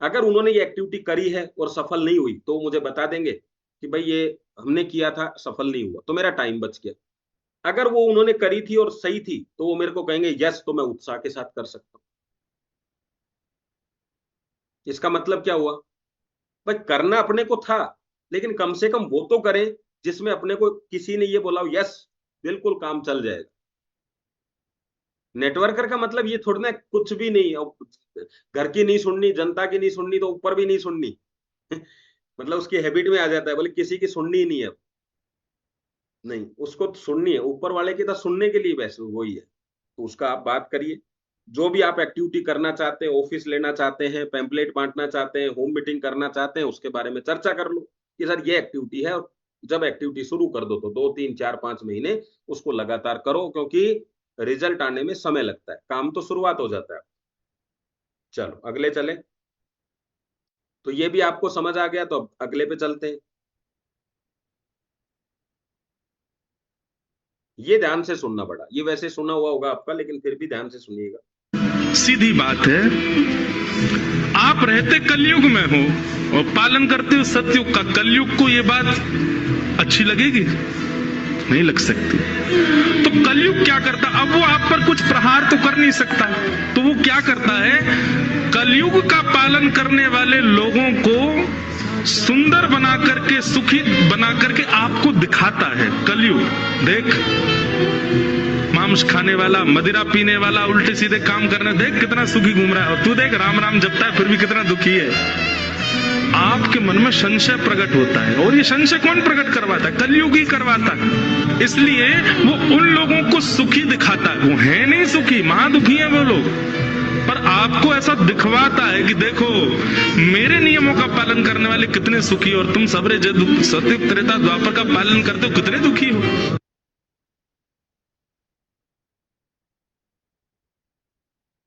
अगर उन्होंने ये एक्टिविटी करी है और सफल नहीं हुई तो मुझे बता देंगे कि भाई ये हमने किया था, सफल नहीं हुआ, तो मेरा टाइम बच गया। अगर वो उन्होंने करी थी और सही थी तो वो मेरे को कहेंगे यस, तो मैं उत्साह के साथ कर सकता हूं। इसका मतलब क्या हुआ? भाई करना अपने को था, लेकिन कम से कम वो तो करें जिसमें अपने को किसी ने ये बोला यस, बिल्कुल काम चल जाएगा। नेटवर्कर का मतलब ये थोड़ा ना कुछ भी नहीं, घर की नहीं सुननी, जनता की नहीं सुननी, तो ऊपर भी नहीं सुननी। मतलब उसकी हैबिट में आ जाता है, बोले किसी की सुननी ही नहीं है। नहीं, उसको तो सुननी है, ऊपर वाले की तो सुनने के लिए वैसे वही है। तो उसका आप बात करिए। जो भी आप एक्टिविटी करना चाहते हैं, ऑफिस लेना चाहते हैं, पैम्पलेट बांटना चाहते हैं, होम मीटिंग करना चाहते हैं, उसके बारे में चर्चा कर लो कि सर ये एक्टिविटी है। और जब एक्टिविटी शुरू कर दो तो 2 3 4 5 महीने उसको लगातार करो, क्योंकि रिजल्ट आने में समय लगता है, काम तो शुरुआत हो जाता है। चलो अगले चले। तो ये भी आपको समझ आ गया, तो अब अगले पे चलते हैं। ये ध्यान से सुनना पड़ा, ये वैसे सुना हुआ होगा आपका, लेकिन फिर भी ध्यान से सुनिएगा। सीधी बात है, आप रहते कलयुग में हो और पालन करते हो सतयुग का, कलयुग को ये बात अच्छी लगेगी? नहीं लग सकती। तो कलयुग क्या करता, अब वो आप पर कुछ प्रहार तो कर नहीं सकता, तो वो क्या करता है, कलयुग का पालन करने वाले लोगों को सुंदर बना करके, सुखी बना करके आपको दिखाता है। कलयुग देख, मांस खाने वाला, मदिरा पीने वाला, उल्टे सीधे काम करने, देख कितना सुखी घूम रहा है, और तू देख राम राम जपता है फिर भी कितना दुखी है। आपके मन में संशय प्रकट होता है, और ये संशय कौन प्रकट करवाता है? कलयुग ही करवाता है। इसलिए वो उन लोगों को सुखी दिखाता है, वो है नहीं सुखी, महादुखी है वो लोग, पर आपको ऐसा दिखवाता है कि देखो मेरे नियमों का पालन करने वाले कितने सुखी, और तुम सबरे सतयुग त्रेता द्वापर का पालन करते हो कितने दुखी हो।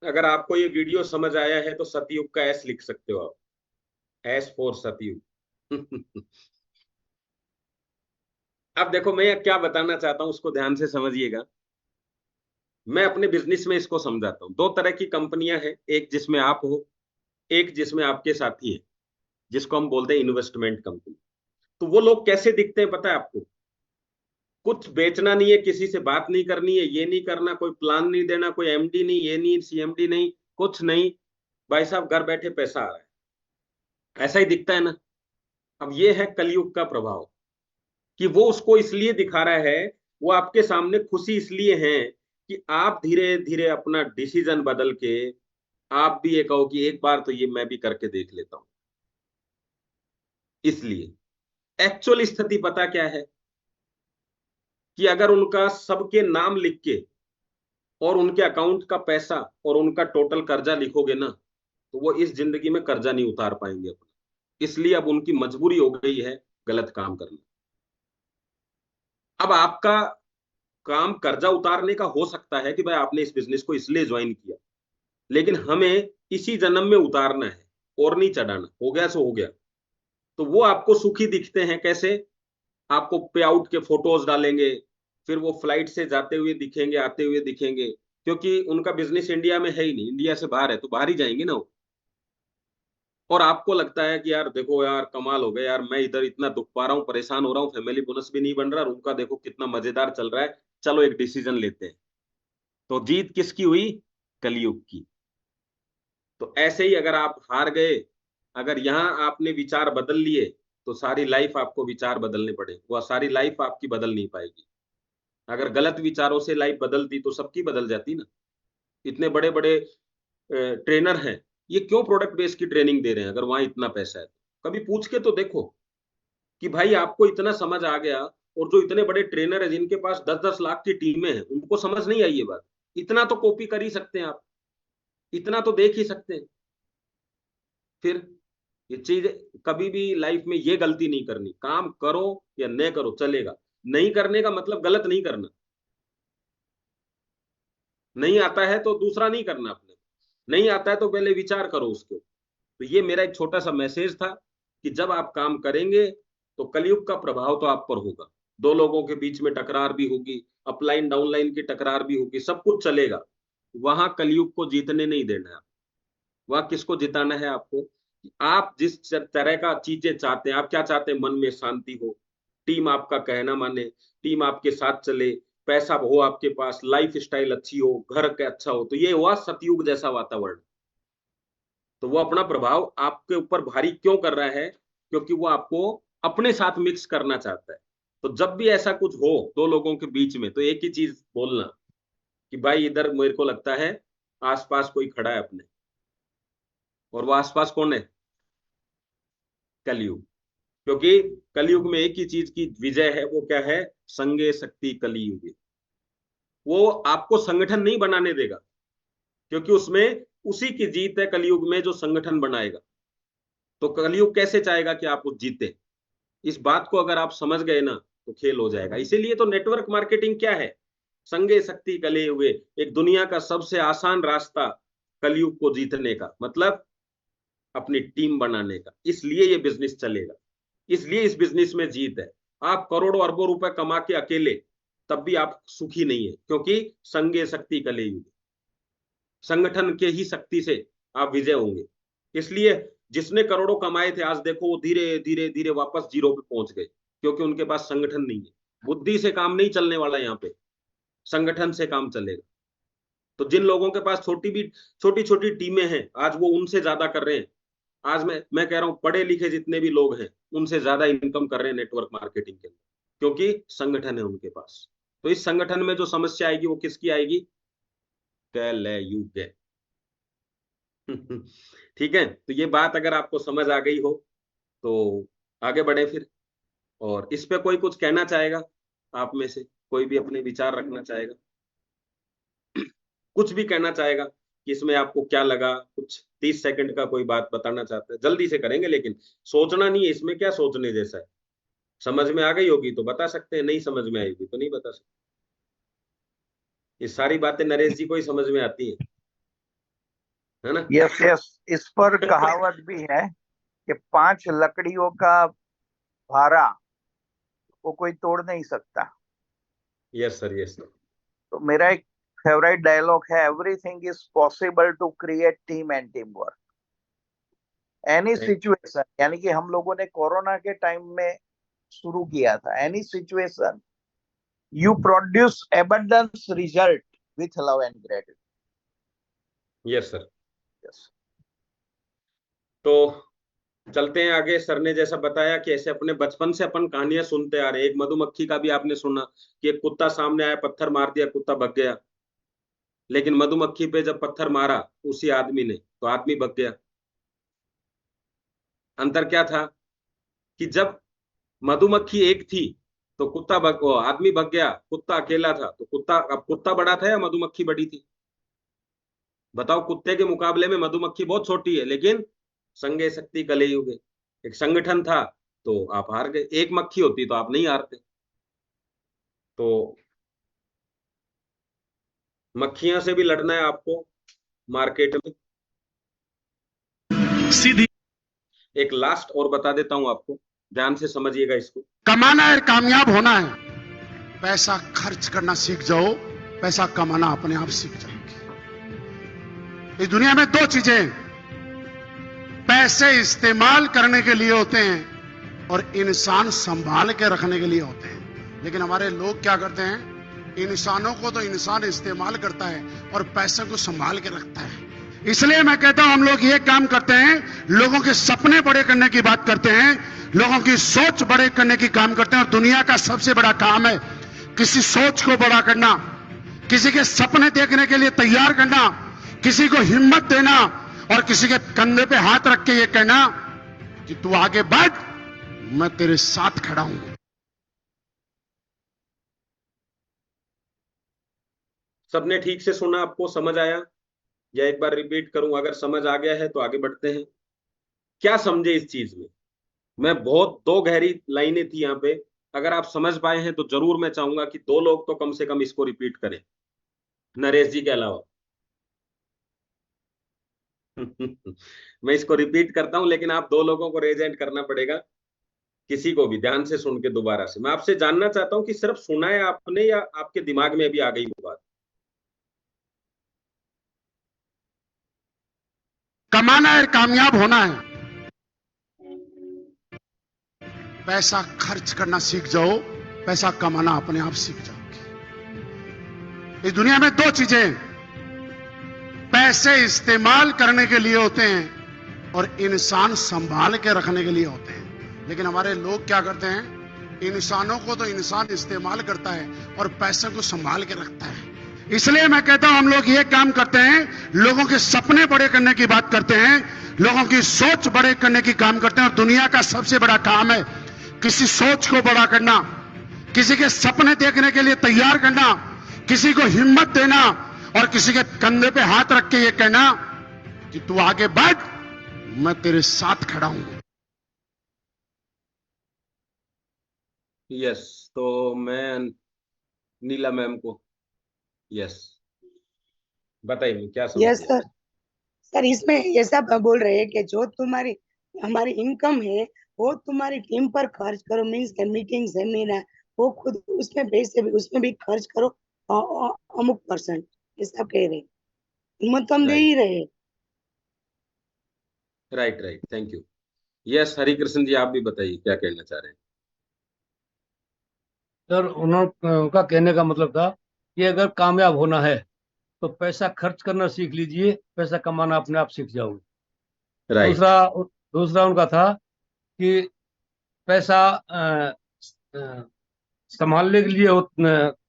अगर आपको ये वीडियो समझ आया है तो सतयुग का एस लिख सकते हो आप, एस फॉर सतयुग। अब देखो मैं क्या बताना चाहता हूं उसको ध्यान से समझिएगा। मैं अपने बिजनेस में इसको समझाता हूं। दो तरह की कंपनियां हैं, एक जिसमें आप हो, एक जिसमें आपके साथी है, जिसको हम बोलते हैं इन्वेस्टमेंट कंपनी। तो वो लोग कैसे दिखते हैं पता है आपको? कुछ बेचना नहीं है, किसी से बात नहीं करनी है, ये नहीं करना, कोई प्लान नहीं देना, कोई एमडी नहीं, ये नहीं, सीएमडी नहीं, कुछ नहीं, भाई साहब घर बैठे पैसा आ रहा है, ऐसा ही दिखता है ना। अब ये है कलयुग का प्रभाव, कि वो उसको इसलिए दिखा रहा है, वो आपके सामने खुशी इसलिए है कि आप धीरे धीरे अपना डिसीजन बदल के आप भी ये कहो कि एक बार तो ये मैं भी करके देख लेता हूं। इसलिए एक्चुअल स्थिति पता क्या है, कि अगर उनका सबके नाम लिख के और उनके अकाउंट का पैसा और उनका टोटल कर्जा लिखोगे ना, तो वो इस जिंदगी में कर्जा नहीं उतार पाएंगे अपना। इसलिए अब उनकी मजबूरी हो गई है गलत काम करना। अब आपका काम कर्जा उतारने का हो सकता है कि भाई आपने इस बिजनेस को इसलिए ज्वाइन किया, लेकिन हमें इसी जन्म में उतारना है और नहीं चढ़ाना, हो गया सो हो गया। तो वो आपको सुखी दिखते हैं कैसे? आपको पे आउट के फोटोज डालेंगे, फिर वो फ्लाइट से जाते हुए दिखेंगे, आते हुए दिखेंगे, क्योंकि उनका बिजनेस इंडिया में है ही नहीं, इंडिया से बाहर है, तो बाहर ही जाएंगे ना वो। और आपको लगता है कि यार देखो यार कमाल हो गया यार, मैं इधर इतना दुख पा रहा हूँ, परेशान हो रहा हूँ, फैमिली बोनस भी नहीं बन रहा, रूम का देखो कितना मजेदार चल रहा है, चलो एक डिसीजन लेते हैं। तो जीत किसकी हुई? कलयुग की। तो ऐसे ही अगर आप हार गए, अगर यहाँ आपने विचार बदल लिए, तो सारी लाइफ आपको विचार बदलने पड़े, वह सारी लाइफ आपकी बदल नहीं पाएगी। अगर गलत विचारों से लाइफ बदलती तो सबकी बदल जाती ना। इतने बड़े बड़े ट्रेनर हैं, ये क्यों प्रोडक्ट बेस की ट्रेनिंग दे रहे हैं अगर वहां इतना पैसा है? कभी पूछ के तो देखो कि भाई आपको इतना समझ आ गया, और जो इतने बड़े ट्रेनर है जिनके पास 10-10 लाख की टीमें हैं, उनको समझ नहीं आई ये बात? इतना तो कॉपी कर ही सकते हैं आप, इतना तो देख ही सकते हैं। फिर ये चीज कभी भी लाइफ में ये गलती नहीं करनी, काम करो या न करो चलेगा, नहीं करने का मतलब गलत नहीं करना। नहीं आता है तो दूसरा नहीं करना, अपने नहीं आता है तो पहले विचार करो उसको। तो ये मेरा एक छोटा सा मैसेज था कि जब आप काम करेंगे तो कलयुग का प्रभाव तो आप पर होगा, दो लोगों के बीच में टकरार भी होगी, अपलाइन डाउनलाइन की टकरार भी होगी, सब कुछ चलेगा। वहां कलयुग को जीतने नहीं देना है, वहां किसको जिताना है आपको? आप जिस तरह का चीजें चाहते हैं, आप क्या चाहते हैं? मन में शांति हो, टीम आपका कहना माने, टीम आपके साथ चले, पैसा हो आपके पास, लाइफ स्टाइल अच्छी हो, घर का अच्छा हो, तो ये हुआ सतयुग जैसा वातावरण। तो वो अपना प्रभाव आपके ऊपर भारी क्यों कर रहा है? क्योंकि वो आपको अपने साथ मिक्स करना चाहता है। तो जब भी ऐसा कुछ हो दो लोगों के बीच में, तो एक ही चीज बोलना कि भाई इधर मेरे को लगता है आसपास कोई खड़ा है अपने, और वो आसपास कौन है? कलयुग। क्योंकि कलयुग में एक ही चीज की विजय है, वो क्या है? संगे शक्ति कलयुग। वो आपको संगठन नहीं बनाने देगा, क्योंकि उसमें उसी की जीत है कलयुग में जो संगठन बनाएगा। तो कलयुग कैसे चाहेगा कि आप उस जीते? इस बात को अगर आप समझ गए ना, तो खेल हो जाएगा। इसीलिए तो नेटवर्क मार्केटिंग क्या है? संगे शक्ति कलयुग, एक दुनिया का सबसे आसान रास्ता कलयुग को जीतने का, मतलब अपनी टीम बनाने का। इसलिए ये बिजनेस चलेगा, इसलिए इस बिजनेस में जीत है। आप करोड़ों अरबों रुपए कमा के अकेले तब भी आप सुखी नहीं है, क्योंकि संगे शक्ति कलयुग। संगठन के ही शक्ति से आप विजय होंगे। इसलिए जिसने करोड़ों कमाए थे, आज देखो वो धीरे धीरे धीरे वापस जीरो पे पहुंच गए, क्योंकि उनके पास संगठन नहीं है। बुद्धि से काम नहीं चलने वाला, यहाँ पे संगठन से काम चलेगा। तो जिन लोगों के पास छोटी छोटी टीमें हैं, आज वो उनसे ज्यादा कर रहे हैं। आज मैं कह रहा हूं, पढ़े लिखे जितने भी लोग हैं उनसे ज्यादा इनकम कर रहे हैं नेटवर्क मार्केटिंग के अंदर, क्योंकि संगठन है उनके पास। तो इस संगठन में जो समस्या आएगी वो किसकी आएगी? कलयुग। ठीक है, तो ये बात अगर आपको समझ आ गई हो तो आगे बढ़े फिर। और इस पे कोई कुछ कहना चाहेगा? आप में से कोई भी अपने विचार रखना चाहेगा, कुछ भी कहना चाहेगा कि इसमें आपको क्या लगा? कुछ 30 सेकंड का कोई बात बताना चाहते हैं, जल्दी से करेंगे, लेकिन सोचना नहीं है। इसमें क्या सोचने जैसा है? समझ में आ गई होगी तो बता सकते हैं, नहीं समझ में आएगी तो नहीं बता सकते। ये सारी बातें नरेश जी को ही समझ में आती है ना? यस यस, इस पर कहावत भी है कि 5 लकड़ियों का भारा वो कोई तोड़ नहीं सकता। Yes sir, yes sir. तो मेरा एक फेवरेट डायलॉग है, everything is possible to create team and team work. Any situation, यानी कि हम लोगों ने कोरोना के टाइम में शुरू किया था, any situation you produce abundance result with love and gratitude. Yes sir, yes. तो चलते हैं आगे। सर ने जैसा बताया कि ऐसे अपने बचपन से अपन कहानियां सुनते आ रहे हैं। एक मधुमक्खी का भी आपने सुना कि एक कुत्ता सामने आया, पत्थर मार दिया, कुत्ता भग गया। लेकिन मधुमक्खी पे जब पत्थर मारा उसी आदमी ने, तो आदमी भग गया। अंतर क्या था कि जब मधुमक्खी एक थी तो आदमी भग गया, कुत्ता अकेला था तो कुत्ता बड़ा था या मधुमक्खी बड़ी थी? बताओ। कुत्ते के मुकाबले में मधुमक्खी बहुत छोटी है, लेकिन संगे शक्ति कलयुग। एक संगठन था तो आप हार गए। एक मक्खी होती तो आप नहीं हारते। तो मक्खियों से भी लड़ना है आपको मार्केट में। सीधी एक लास्ट और बता देता हूं आपको, ध्यान से समझिएगा इसको। कमाना है, कामयाब होना है, पैसा खर्च करना सीख जाओ, पैसा कमाना अपने आप सीख जाओगे। इस दुनिया में 2 चीजें, पैसे इस्तेमाल करने के लिए होते हैं और इंसान संभाल के रखने के लिए होते हैं। लेकिन हमारे लोग क्या करते हैं? इंसानों को तो इंसान इस्तेमाल करता है और पैसे को संभाल के रखता है। इसलिए मैं कहता हूं, हम लोग ये काम करते हैं, लोगों के सपने बड़े करने की बात करते हैं, लोगों की सोच बड़े करने की काम करते हैं। और दुनिया का सबसे बड़ा काम है किसी सोच को बड़ा करना, किसी के सपने देखने के लिए तैयार करना, किसी को हिम्मत देना और किसी के कंधे पे हाथ रख के ये कहना कि तू आगे बढ़, मैं तेरे साथ खड़ा हूं। सबने ठीक से सुना? आपको समझ आया? या एक बार रिपीट करूं? अगर समझ आ गया है तो आगे बढ़ते हैं। क्या समझे इस चीज में? मैं बहुत 2 गहरी लाइनें थी यहाँ पे। अगर आप समझ पाए हैं तो जरूर मैं चाहूंगा कि 2 लोग तो कम से कम इसको रिपीट करें, नरेश जी के अलावा। मैं इसको रिपीट करता हूं, लेकिन आप 2 लोगों को रेज एंड करना पड़ेगा, किसी को भी ध्यान से सुन के दोबारा से। मैं आपसे जानना चाहता हूं कि सिर्फ सुना है आपने या आपके दिमाग में भी आ गई वो बात? कमाना है, कामयाब होना है, पैसा खर्च करना सीख जाओ, पैसा कमाना अपने आप सीख जाओगे। इस दुनिया में 2 चीजें, पैसे इस्तेमाल करने के लिए होते हैं और इंसान संभाल के रखने के लिए होते हैं। लेकिन हमारे लोग क्या करते हैं? इंसानों को तो इंसान इस्तेमाल करता है और पैसे को संभाल के रखता है। इसलिए मैं कहता हूं, हम लोग ये काम करते हैं, लोगों के सपने बड़े करने की बात करते हैं, लोगों की सोच बड़े करने की काम करते हैं। और दुनिया का सबसे बड़ा काम है किसी सोच को बड़ा करना, किसी के सपने देखने के लिए तैयार करना, किसी को हिम्मत देना और किसी के कंधे पे हाथ रख के ये कहना कि तू आगे बढ़, मैं तेरे साथ खड़ा हूं। यस। तो मैं नीला मैम को, यस बताइए क्या समझ? Yes sir. सर इसमें ऐसा बोल रहे हैं कि जो तुम्हारी हमारी इनकम है वो तुम्हारी टीम पर खर्च करो, मीन्स मीटिंग सेमिनार वो खुद उसमें पैसे भी उसमें भी खर्च करो अमुक %, ऐसा कह रहे हैं। हिम्मत तो हम दे ही रहे हैं। Right right, thank you. Yes, Harikrishna ji आप भी बताइए क्या कहना चाह रहे हैं। सर उनका कहने का मतलब था कि अगर कामयाब होना है तो पैसा खर्च करना सीख लीजिए, पैसा कमाना अपने आप सीख जाओगे। राइट दूसरा दूसरा उनका था कि पैसा संभालने के लिए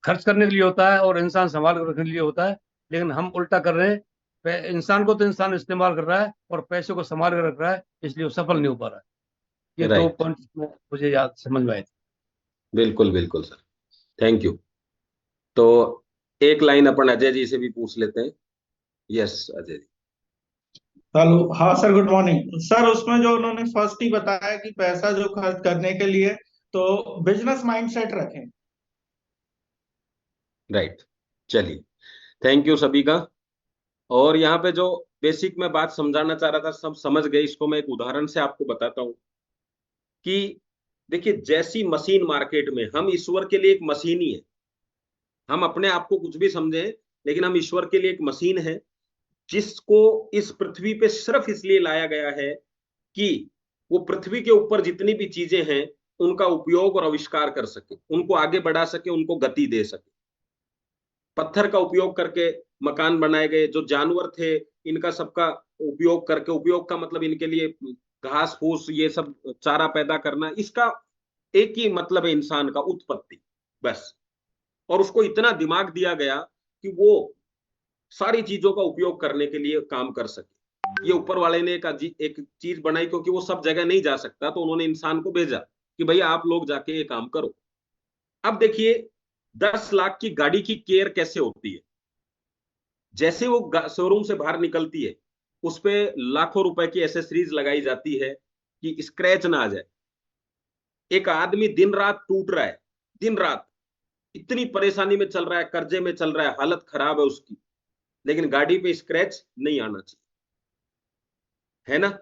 खर्च करने के लिए होता है और इंसान संभाल कर रखने के लिए होता है, लेकिन हम उल्टा कर रहे हैं। इंसान को तो इंसान इस्तेमाल कर रहा है और पैसे को संभाल कर रख रहा है, इसलिए वो सफल नहीं हो पा रहा है। ये दो राइट, पॉइंट मुझे याद समझ में आए थे। बिल्कुल बिल्कुल सर, थैंक यू। तो एक लाइन अपन अजय जी से भी पूछ लेते हैं। यस अजय जी। हेलो, हाँ सर, गुड मॉर्निंग सर। उसमें जो उन्होंने फर्स्ट ही बताया कि पैसा जो खर्च करने के लिए तो बिजनेस माइंडसेट रखें। राइट, चलिए, थैंक यू सभी का। और यहाँ पे जो बेसिक मैं बात समझाना चाह रहा था सब समझ गए। इसको मैं एक उदाहरण से आपको बताता हूँ कि देखिए, जैसी मशीन मार्केट में, हम ईश्वर के लिए एक मशीन ही है। हम अपने आप को कुछ भी समझे, लेकिन हम ईश्वर के लिए एक मशीन है, जिसको इस पृथ्वी पे सिर्फ इसलिए लाया गया है कि वो पृथ्वी के ऊपर जितनी भी चीजें हैं उनका उपयोग और आविष्कार कर सके, उनको आगे बढ़ा सके, उनको गति दे सके। पत्थर का उपयोग करके मकान बनाए गए, जो जानवर थे इनका सबका उपयोग करके, उपयोग का मतलब इनके लिए घास फूस ये सब चारा पैदा करना, इसका एक ही मतलब है, इंसान का उत्पत्ति, बस। और उसको इतना दिमाग दिया गया कि वो सारी चीजों का उपयोग करने के लिए काम कर सके। ये ऊपर वाले ने एक चीज बनाई, क्योंकि वो सब जगह नहीं जा सकता, तो उन्होंने इंसान को भेजा कि भैया आप लोग जाके ये काम करो। अब देखिए 10 लाख की गाड़ी की केयर कैसे होती है। जैसे वो शोरूम से बाहर निकलती है, उस पे लाखों रुपए की एसेसरीज लगाई जाती है कि स्क्रैच ना आ जाए। एक आदमी दिन रात टूट रहा है, दिन रात इतनी परेशानी में चल रहा है, कर्जे में चल रहा है, हालत खराब है उसकी, लेकिन गाड़ी पे स्क्रैच नहीं आना चाहिए, है ना।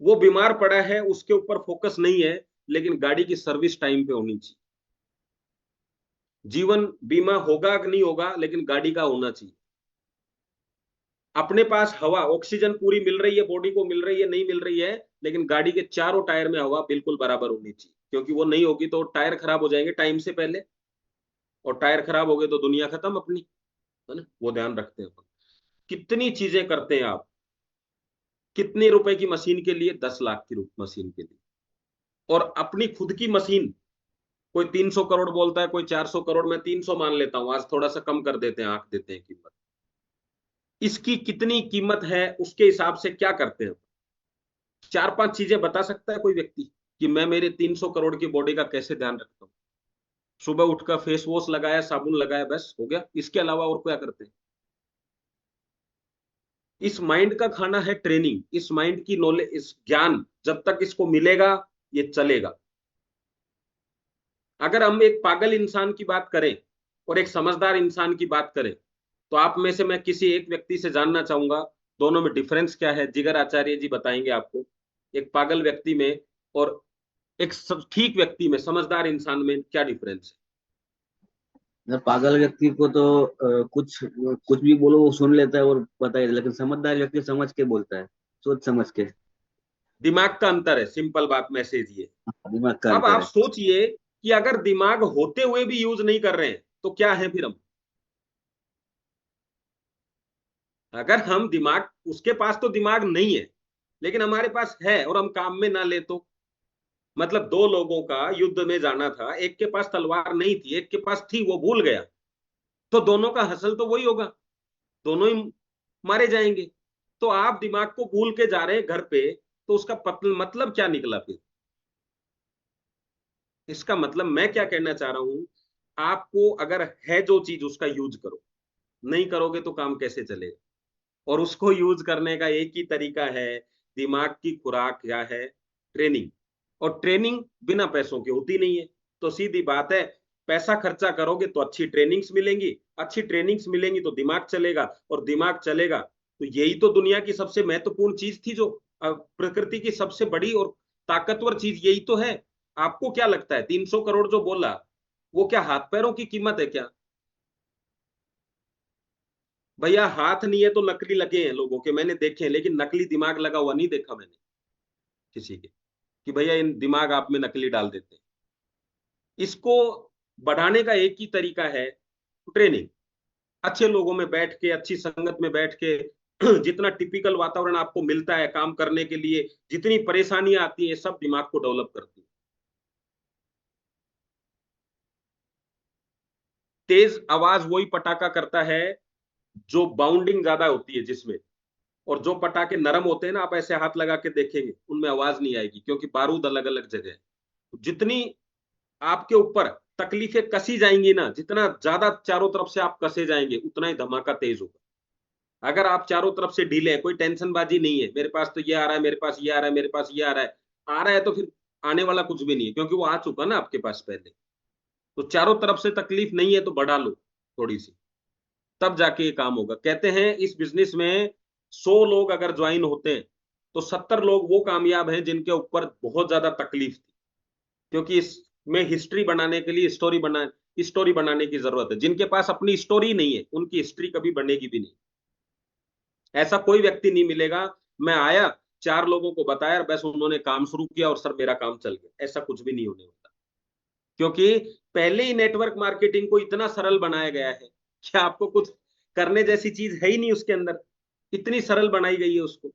वो बीमार पड़ा है, उसके ऊपर फोकस नहीं है, लेकिन गाड़ी की सर्विस टाइम पे होनी चाहिए। जीवन बीमा होगा कि नहीं होगा, लेकिन गाड़ी का होना चाहिए। अपने पास हवा ऑक्सीजन पूरी मिल रही है, बॉडी को मिल रही है, नहीं मिल रही है, लेकिन गाड़ी के चारों टायर में हवा बिल्कुल बराबर होनी चाहिए, क्योंकि वो नहीं होगी तो टायर खराब हो जाएंगे टाइम से पहले, और टायर खराब हो गए तो दुनिया खत्म अपनी, है ना। वो ध्यान रखते हैं अपन। कितनी चीजें करते हैं आप, कितने रुपए की मशीन के लिए, 10 लाख की मशीन के लिए। और अपनी खुद की मशीन, कोई 300 करोड़ बोलता है, कोई 400 करोड़, मैं 300 मान लेता हूं, आज थोड़ा सा कम कर देते हैं, आंक देते हैं कीमत। इसकी कितनी कीमत है, उसके हिसाब से क्या करते हैं। 4-5 चीजें बता सकता है कोई व्यक्ति कि मैं मेरे 300 करोड़ की बॉडी का कैसे ध्यान रखता हूं। सुबह उठकर फेस वॉश लगाया, साबुन लगाया, बस हो गया। इसके अलावा और क्या करते हैं। इस माइंड का खाना है ट्रेनिंग। इस माइंड की नॉलेज, इस ज्ञान जब तक इसको मिलेगा ये चलेगा। अगर हम एक पागल इंसान की बात करें और एक समझदार इंसान की बात करें, तो आप में से मैं किसी एक व्यक्ति से जानना चाहूंगा दोनों में डिफरेंस क्या है। जिगर आचार्य जी बताएंगे आपको एक पागल व्यक्ति में और एक ठीक व्यक्ति में, समझदार इंसान में क्या डिफरेंस है। पागल व्यक्ति को तो कुछ कुछ भी बोलो वो सुन लेता है और पता है, लेकिन समझदार व्यक्ति समझ के बोलता है, सोच समझ के। दिमाग का अंतर है, सिंपल बात, मैसेज ये। दिमाग का अब अंतर आप है। सोचिए कि अगर दिमाग होते हुए भी यूज नहीं कर रहे हैं तो क्या है फिर हम। अगर हम दिमाग, उसके पास तो दिमाग नहीं है लेकिन हमारे पास है और हम काम में ना ले तो। मतलब 2 लोगों का युद्ध में जाना था, एक के पास तलवार नहीं थी, एक के पास थी, वो भूल गया, तो दोनों का हसल तो वही होगा, दोनों ही मारे जाएंगे। तो आप दिमाग को भूल के जा रहे हैं घर पे, तो उसका मतलब क्या निकला फिर। इसका मतलब मैं क्या कहना चाह रहा हूं, आपको अगर है जो चीज उसका यूज करो, नहीं करोगे तो काम कैसे चलेगा। और उसको यूज करने का एक ही तरीका है, दिमाग की खुराक क्या है, ट्रेनिंग। और ट्रेनिंग बिना पैसों की होती नहीं है। तो सीधी बात है, पैसा खर्चा करोगे तो अच्छी ट्रेनिंग्स मिलेंगी, अच्छी ट्रेनिंग्स मिलेंगी तो दिमाग चलेगा, और दिमाग चलेगा तो यही तो दुनिया की सबसे महत्वपूर्ण चीज थी, जो प्रकृति की सबसे बड़ी और ताकतवर चीज यही तो है। आपको क्या लगता है 300 करोड़ जो बोला वो क्या हाथ पैरों की कीमत है क्या। भैया हाथ नहीं है तो नकली लगे हैं लोगों के, मैंने देखे हैं, लेकिन नकली दिमाग लगा हुआ नहीं देखा मैंने किसी के, कि भैया इन दिमाग आप में नकली डाल देते हैं। इसको बढ़ाने का एक ही तरीका है, ट्रेनिंग। अच्छे लोगों में बैठ के, अच्छी संगत में बैठ के, जितना टिपिकल वातावरण आपको मिलता है काम करने के लिए, जितनी परेशानियां आती है, सब दिमाग को डेवलप करती है। तेज आवाज वही पटाखा करता है जो बाउंडिंग ज्यादा होती है जिसमें, और जो पटाखे नरम होते हैं ना, आप ऐसे हाथ लगा के देखेंगे उनमें आवाज नहीं आएगी, क्योंकि बारूद अलग अलग जगह है। जितनी आपके ऊपर तकलीफें कसी जाएंगी ना, जितना ज्यादा चारों तरफ से आप कसे जाएंगे, उतना ही धमाका तेज होगा। अगर आप चारों तरफ से ढीले हैं, कोई टेंशन बाजी नहीं है, मेरे पास तो ये आ रहा है, मेरे पास ये आ रहा है, मेरे पास ये आ रहा है, तो फिर आने वाला कुछ भी नहीं है, क्योंकि वो आ चुका ना आपके पास पहले। तो चारों तरफ से तकलीफ नहीं है तो बढ़ा लो थोड़ी सी, तब जाके ये काम होगा। कहते हैं इस बिजनेस में 100 लोग अगर ज्वाइन होते हैं तो 70 लोग वो कामयाब हैं जिनके ऊपर बहुत ज्यादा तकलीफ थी, क्योंकि इसमें हिस्ट्री बनाने के लिए स्टोरी बनाने की जरूरत है। जिनके पास अपनी स्टोरी नहीं है उनकी हिस्ट्री कभी बनेगी भी नहीं। ऐसा कोई व्यक्ति नहीं मिलेगा, मैं आया 4 लोगों को बताया, बस उन्होंने काम शुरू किया और सर मेरा काम चल गया, ऐसा कुछ भी नहीं होने वाला। क्योंकि पहले ही नेटवर्क मार्केटिंग को इतना सरल बनाया गया है कि आपको कुछ करने जैसी चीज है ही नहीं उसके अंदर, इतनी सरल बनाई गई है उसको।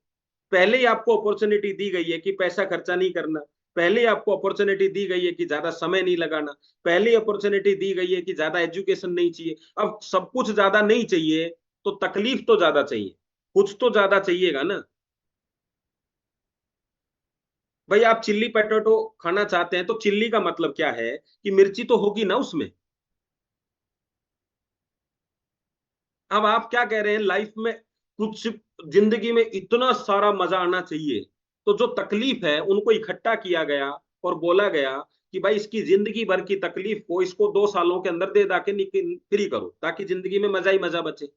पहले ही आपको अपॉर्चुनिटी दी गई है कि पैसा खर्चा नहीं करना, पहले ही आपको अपॉर्चुनिटी दी गई है कि ज्यादा समय नहीं लगाना, पहले ही अपॉर्चुनिटी दी गई है कि ज्यादा एजुकेशन नहीं चाहिए। अब सब कुछ ज्यादा नहीं चाहिए तो तकलीफ तो ज्यादा चाहिए, कुछ तो ज्यादा चाहिएगा ना। भाई आप चिल्ली पोटैटो खाना चाहते हैं तो चिल्ली का मतलब क्या है कि मिर्ची तो होगी ना उसमें। अब आप क्या कह रहे हैं, लाइफ में कुछ, जिंदगी में इतना सारा मजा आना चाहिए, तो जो तकलीफ है उनको इकट्ठा किया गया और बोला गया कि भाई इसकी जिंदगी भर की तकलीफ को इसको 2 सालों के अंदर दे दाके फ्री करो, ताकि जिंदगी में मजा ही मजा बचे।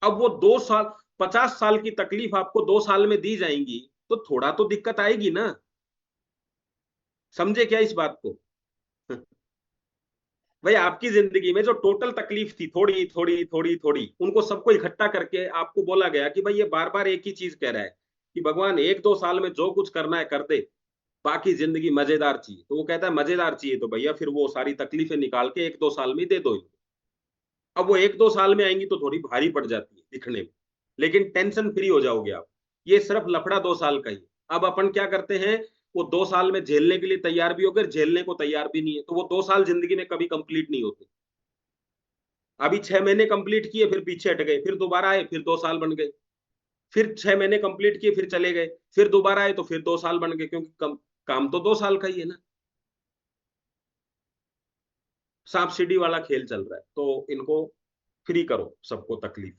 अब वो 2 साल 50 साल की तकलीफ आपको 2 साल में दी जाएंगी तो थोड़ा तो दिक्कत आएगी ना। समझे क्या इस बात को? भाई आपकी जिंदगी में जो टोटल तकलीफ थी, थोड़ी थोड़ी थोड़ी थोड़ी, उनको सबको इकट्ठा करके आपको बोला गया कि भाई ये बार बार एक ही चीज कह रहा है कि भगवान 1-2 साल में जो कुछ करना है कर दे, बाकी जिंदगी मजेदार चाहिए। तो वो कहता है मजेदार चाहिए तो भैया फिर वो सारी तकलीफें निकाल के 1-2 साल में दे दो इनको। अब वो 1-2 साल में आएंगी तो थोड़ी भारी पड़ जाती है दिखने में, लेकिन टेंशन फ्री हो जाओगे आप। ये सिर्फ लफड़ा 2 साल का ही। अब अपन क्या करते हैं, वो 2 साल में झेलने के लिए तैयार भी हो गए, झेलने को तैयार भी नहीं है, तो वो 2 साल जिंदगी में कभी कंप्लीट नहीं होते। अभी 6 महीने कंप्लीट किए, फिर पीछे हट गए, फिर दोबारा आए, फिर 2 साल बन गए, फिर 6 महीने कंप्लीट किए, फिर चले गए, फिर दोबारा आए तो फिर 2 साल बन गए, क्योंकि काम तो 2 साल का ही है ना। सांप सीढ़ी वाला खेल चल रहा है, तो इनको फ्री करो सबको तकलीफ।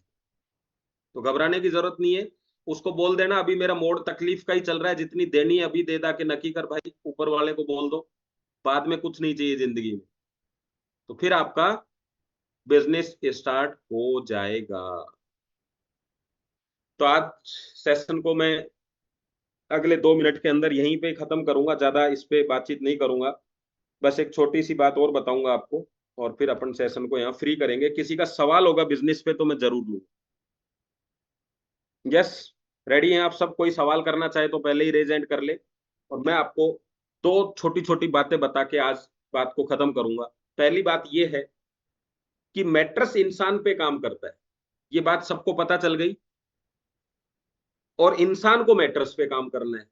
तो घबराने की जरूरत नहीं है, उसको बोल देना अभी मेरा मोड तकलीफ का ही चल रहा है, जितनी देनी है अभी दे दा के नकी कर भाई, ऊपर वाले को बोल दो, बाद में कुछ नहीं चाहिए जिंदगी में। तो फिर आपका बिजनेस स्टार्ट हो जाएगा। तो आज सेशन को मैं अगले 2 मिनट के अंदर यहीं पे खत्म करूंगा, ज्यादा इस पे बातचीत नहीं करूंगा। बस एक छोटी सी बात और बताऊंगा आपको और फिर अपन सेशन को यहाँ फ्री करेंगे। किसी का सवाल होगा बिजनेस पे तो मैं जरूर लूंगा। यस, रेडी हैं आप सब? कोई सवाल करना चाहे तो पहले ही रेज हैंड कर ले, और मैं आपको 2 छोटी छोटी बातें बता के आज बात को खत्म करूंगा। पहली बात यह है कि मैट्रेस इंसान पे काम करता है, ये बात सबको पता चल गई, और इंसान को मैट्रेस पे काम करना है।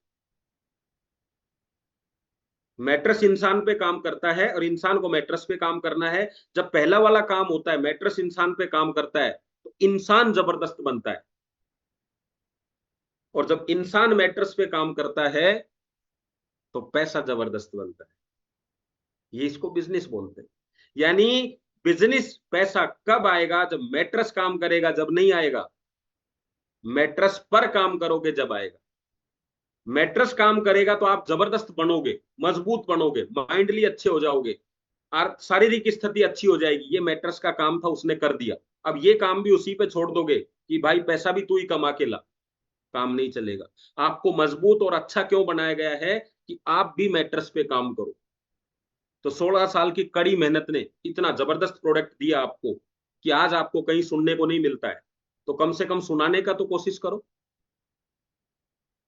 मैट्रेस इंसान पे काम करता है और इंसान को मैट्रेस पे काम करना है। जब पहला वाला काम होता है, मैट्रेस इंसान पे काम करता है, तो इंसान जबरदस्त बनता है, और जब इंसान मैट्रेस पे काम करता है तो पैसा जबरदस्त बनता है। ये इसको बिजनेस बोलते हैं। यानी बिजनेस पैसा कब आएगा? जब मैट्रेस काम करेगा, जब नहीं आएगा। मैट्रेस पर काम करोगे जब आएगा। मैट्रेस काम करेगा तो आप जबरदस्त बनोगे, मजबूत बनोगे, माइंडली अच्छे हो जाओगे, और शारीरिक स्थिति अच्छी हो जाएगी। ये मैट्रेस का काम था, उसने कर दिया। अब ये काम भी उसी पे छोड़ दोगे कि भाई पैसा भी तू ही कमा के ला, काम नहीं चलेगा। आपको मजबूत और अच्छा क्यों बनाया गया है कि आप भी मैट्रेस पे काम करो। तो 16 साल की कड़ी मेहनत ने इतना जबरदस्त प्रोडक्ट दिया आपको कि आज आपको कहीं सुनने को नहीं मिलता है, तो कम से कम सुनाने का तो कोशिश करो।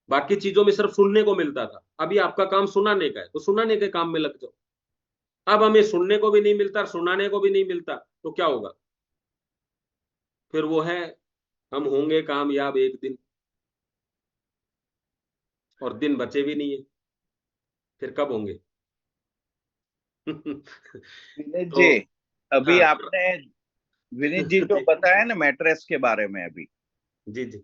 बाकी चीजों में सिर्फ सुनने को मिलता था, अभी आपका काम सुनाने का है, तो सुनाने के काम में लग जाओ। अब हमें सुनने को भी नहीं मिलता, सुनाने को भी नहीं मिलता, तो क्या होगा? फिर वो है, हम होंगे कामयाब एक दिन, और दिन बचे भी नहीं है, फिर कब होंगे? विनीत तो जी, अभी हाँ, आपने विनीत जी जो बताया ना मैट्रेस के बारे में, अभी जी जी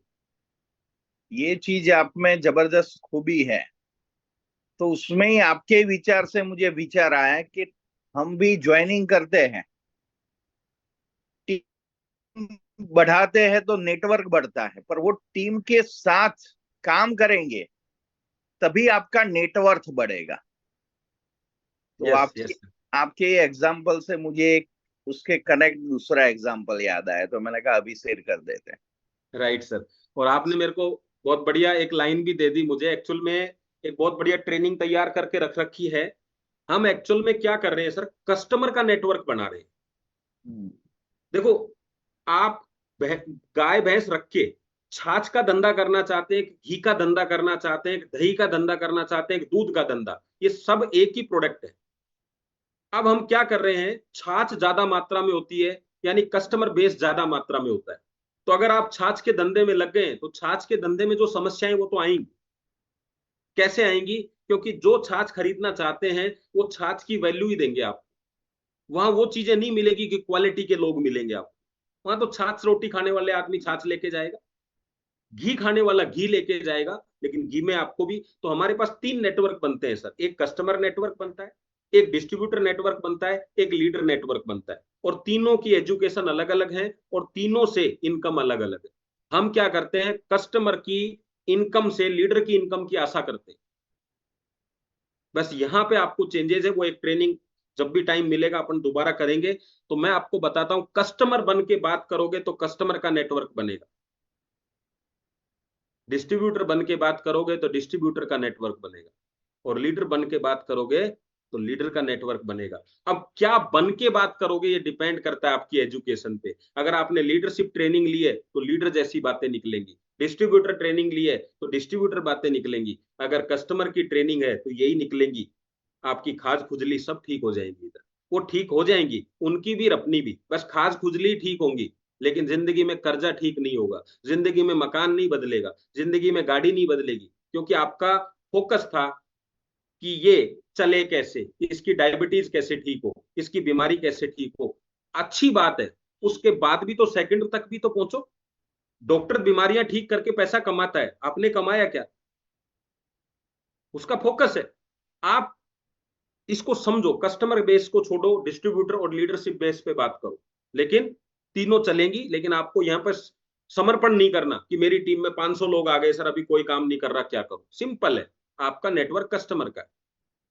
ये चीज आप में जबरदस्त खूबी है। तो उसमें ही आपके विचार से मुझे विचार आया कि हम भी ज्वाइनिंग करते हैं, टीम बढ़ाते हैं तो नेटवर्क बढ़ता है, पर वो टीम के साथ काम करेंगे तभी आपका नेटवर्थ बढ़ेगा। तो यस यस आपके एग्जाम्पल से मुझे एक उसके कनेक्ट दूसरा एग्जाम्पल याद आया, तो मैंने कहा अभी शेयर कर देते हैं। Right sir. और आपने मेरे को बहुत बढ़िया एक लाइन भी दे दी मुझे। एक्चुअल में एक बहुत बढ़िया ट्रेनिंग तैयार करके रख रखी है। हम एक्चुअल में क्या कर रहे हैं सर, कस्टमर का नेटवर्क बना रहे हैं। देखो, आप गाय भैंस रख के छाछ का धंधा करना चाहते हैं, घी का धंधा करना चाहते हैं, दही का धंधा करना चाहते हैं, दूध का धंधा, ये सब एक ही प्रोडक्ट है। अब हम क्या कर रहे हैं, छाछ ज्यादा मात्रा में होती है, यानी कस्टमर बेस ज्यादा मात्रा में होता है। तो अगर आप छाछ के धंधे में लग गए तो छाछ के धंधे में जो समस्याएं वो तो आएंगी। कैसे आएंगी? क्योंकि जो छाछ खरीदना चाहते हैं वो छाछ की वैल्यू ही देंगे आप। वहां वो चीजें नहीं मिलेगी कि क्वालिटी के लोग मिलेंगे आपको। वहां तो छाछ रोटी खाने वाले आदमी छाछ लेके जाएगा, घी खाने वाला घी लेके जाएगा, लेकिन घी में आपको भी तो हमारे पास 3 नेटवर्क बनते हैं सर। एक कस्टमर नेटवर्क बनता है, एक डिस्ट्रीब्यूटर नेटवर्क बनता है, एक लीडर नेटवर्क बनता है। और तीनों की एजुकेशन अलग अलग है और तीनों से इनकम अलग अलग है। हम क्या करते हैं, कस्टमर की इनकम से लीडर की इनकम की आशा करते हैं। बस यहाँ पे आपको चेंजेस है, वो एक ट्रेनिंग जब भी टाइम मिलेगा अपन दोबारा करेंगे। तो मैं आपको बताता हूं, कस्टमर बन के बात करोगे तो कस्टमर का नेटवर्क बनेगा, डिस्ट्रीब्यूटर बन के बात करोगे तो डिस्ट्रीब्यूटर का नेटवर्क बनेगा, और लीडर बन के बात करोगे तो लीडर का नेटवर्क बनेगा। अब क्या बन के बात करोगे ये डिपेंड करता है आपकी एजुकेशन पे। अगर आपने लीडरशिप ट्रेनिंग ली है तो लीडर जैसी बातें निकलेंगी, डिस्ट्रीब्यूटर ट्रेनिंग ली है तो डिस्ट्रीब्यूटर बातें निकलेंगी, अगर कस्टमर की ट्रेनिंग है तो यही निकलेंगी। आपकी खाज खुजली सब ठीक हो जाएंगी, इधर वो ठीक हो जाएंगी, उनकी भी अपनी भी। बस खाज खुजली ठीक होंगी, लेकिन जिंदगी में कर्जा ठीक नहीं होगा, जिंदगी में मकान नहीं बदलेगा, जिंदगी में गाड़ी नहीं बदलेगी, क्योंकि आपका फोकस था कि ये चले कैसे, इसकी डायबिटीज कैसे ठीक हो, इसकी बीमारी कैसे ठीक हो। अच्छी बात है, उसके बाद भी तो सेकंड तक भी तो पहुंचो। डॉक्टर बीमारियां ठीक करके पैसा कमाता है, आपने कमाया क्या? उसका फोकस है। आप इसको समझो, कस्टमर बेस को छोड़ो, डिस्ट्रीब्यूटर और लीडरशिप बेस पे बात करो। लेकिन तीनों चलेंगी, लेकिन आपको यहाँ पर समर्पण नहीं करना कि मेरी टीम में 500 लोग आ गए सर, अभी कोई काम नहीं कर रहा, क्या करूं? सिंपल है, आपका नेटवर्क कस्टमर का है।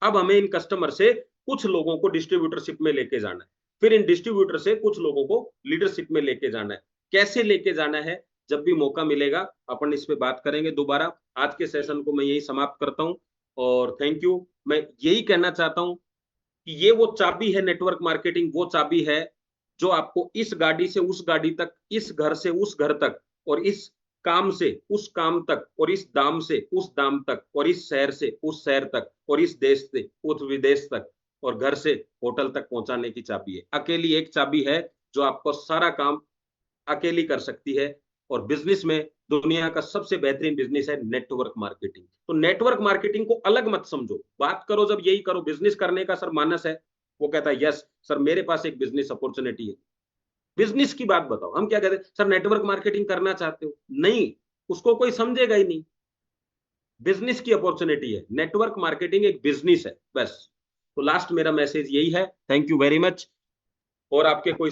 अब हमें इन कस्टमर से कुछ लोगों को डिस्ट्रीब्यूटरशिप में लेके जाना है, फिर इन डिस्ट्रीब्यूटर से कुछ लोगों को लीडरशिप में लेके जाना है। कैसे लेके जाना है, जब भी मौका मिलेगा अपन इस पे बात करेंगे दोबारा। आज के सेशन को मैं यही समाप्त करता हूं और थैंक यू। मैं यही कहना चाहता हूं कि ये वो चाबी है, नेटवर्क मार्केटिंग वो चाबी है जो आपको इस गाड़ी से उस गाड़ी तक, इस घर से उस घर तक, और इस काम से उस काम तक, और इस दाम से उस दाम तक, और इस शहर से उस शहर तक, और इस देश से उस विदेश तक, और घर से होटल तक पहुंचाने की चाबी है। अकेली एक चाबी है जो आपको सारा काम अकेली कर सकती है। और बिजनेस में दुनिया का सबसे बेहतरीन बिजनेस है नेटवर्क मार्केटिंग। तो नेटवर्क मार्केटिंग को अलग मत समझो, बात करो जब यही करो। बिजनेस करने का सर मानस है, वो कहता है यस सर मेरे पास एक बिजनेस अपॉर्चुनिटी है, बिजनेस की बात बताओ। हम क्या कहते हैं, सर नेटवर्क मार्केटिंग करना चाहते हो? नहीं, उसको कोई समझेगा ही नहीं। बिजनेस की अपॉर्चुनिटी है, नेटवर्क मार्केटिंग एक बिजनेस है बस। तो लास्ट मेरा मैसेज यही है, थैंक यू वेरी मच। और आपके कोई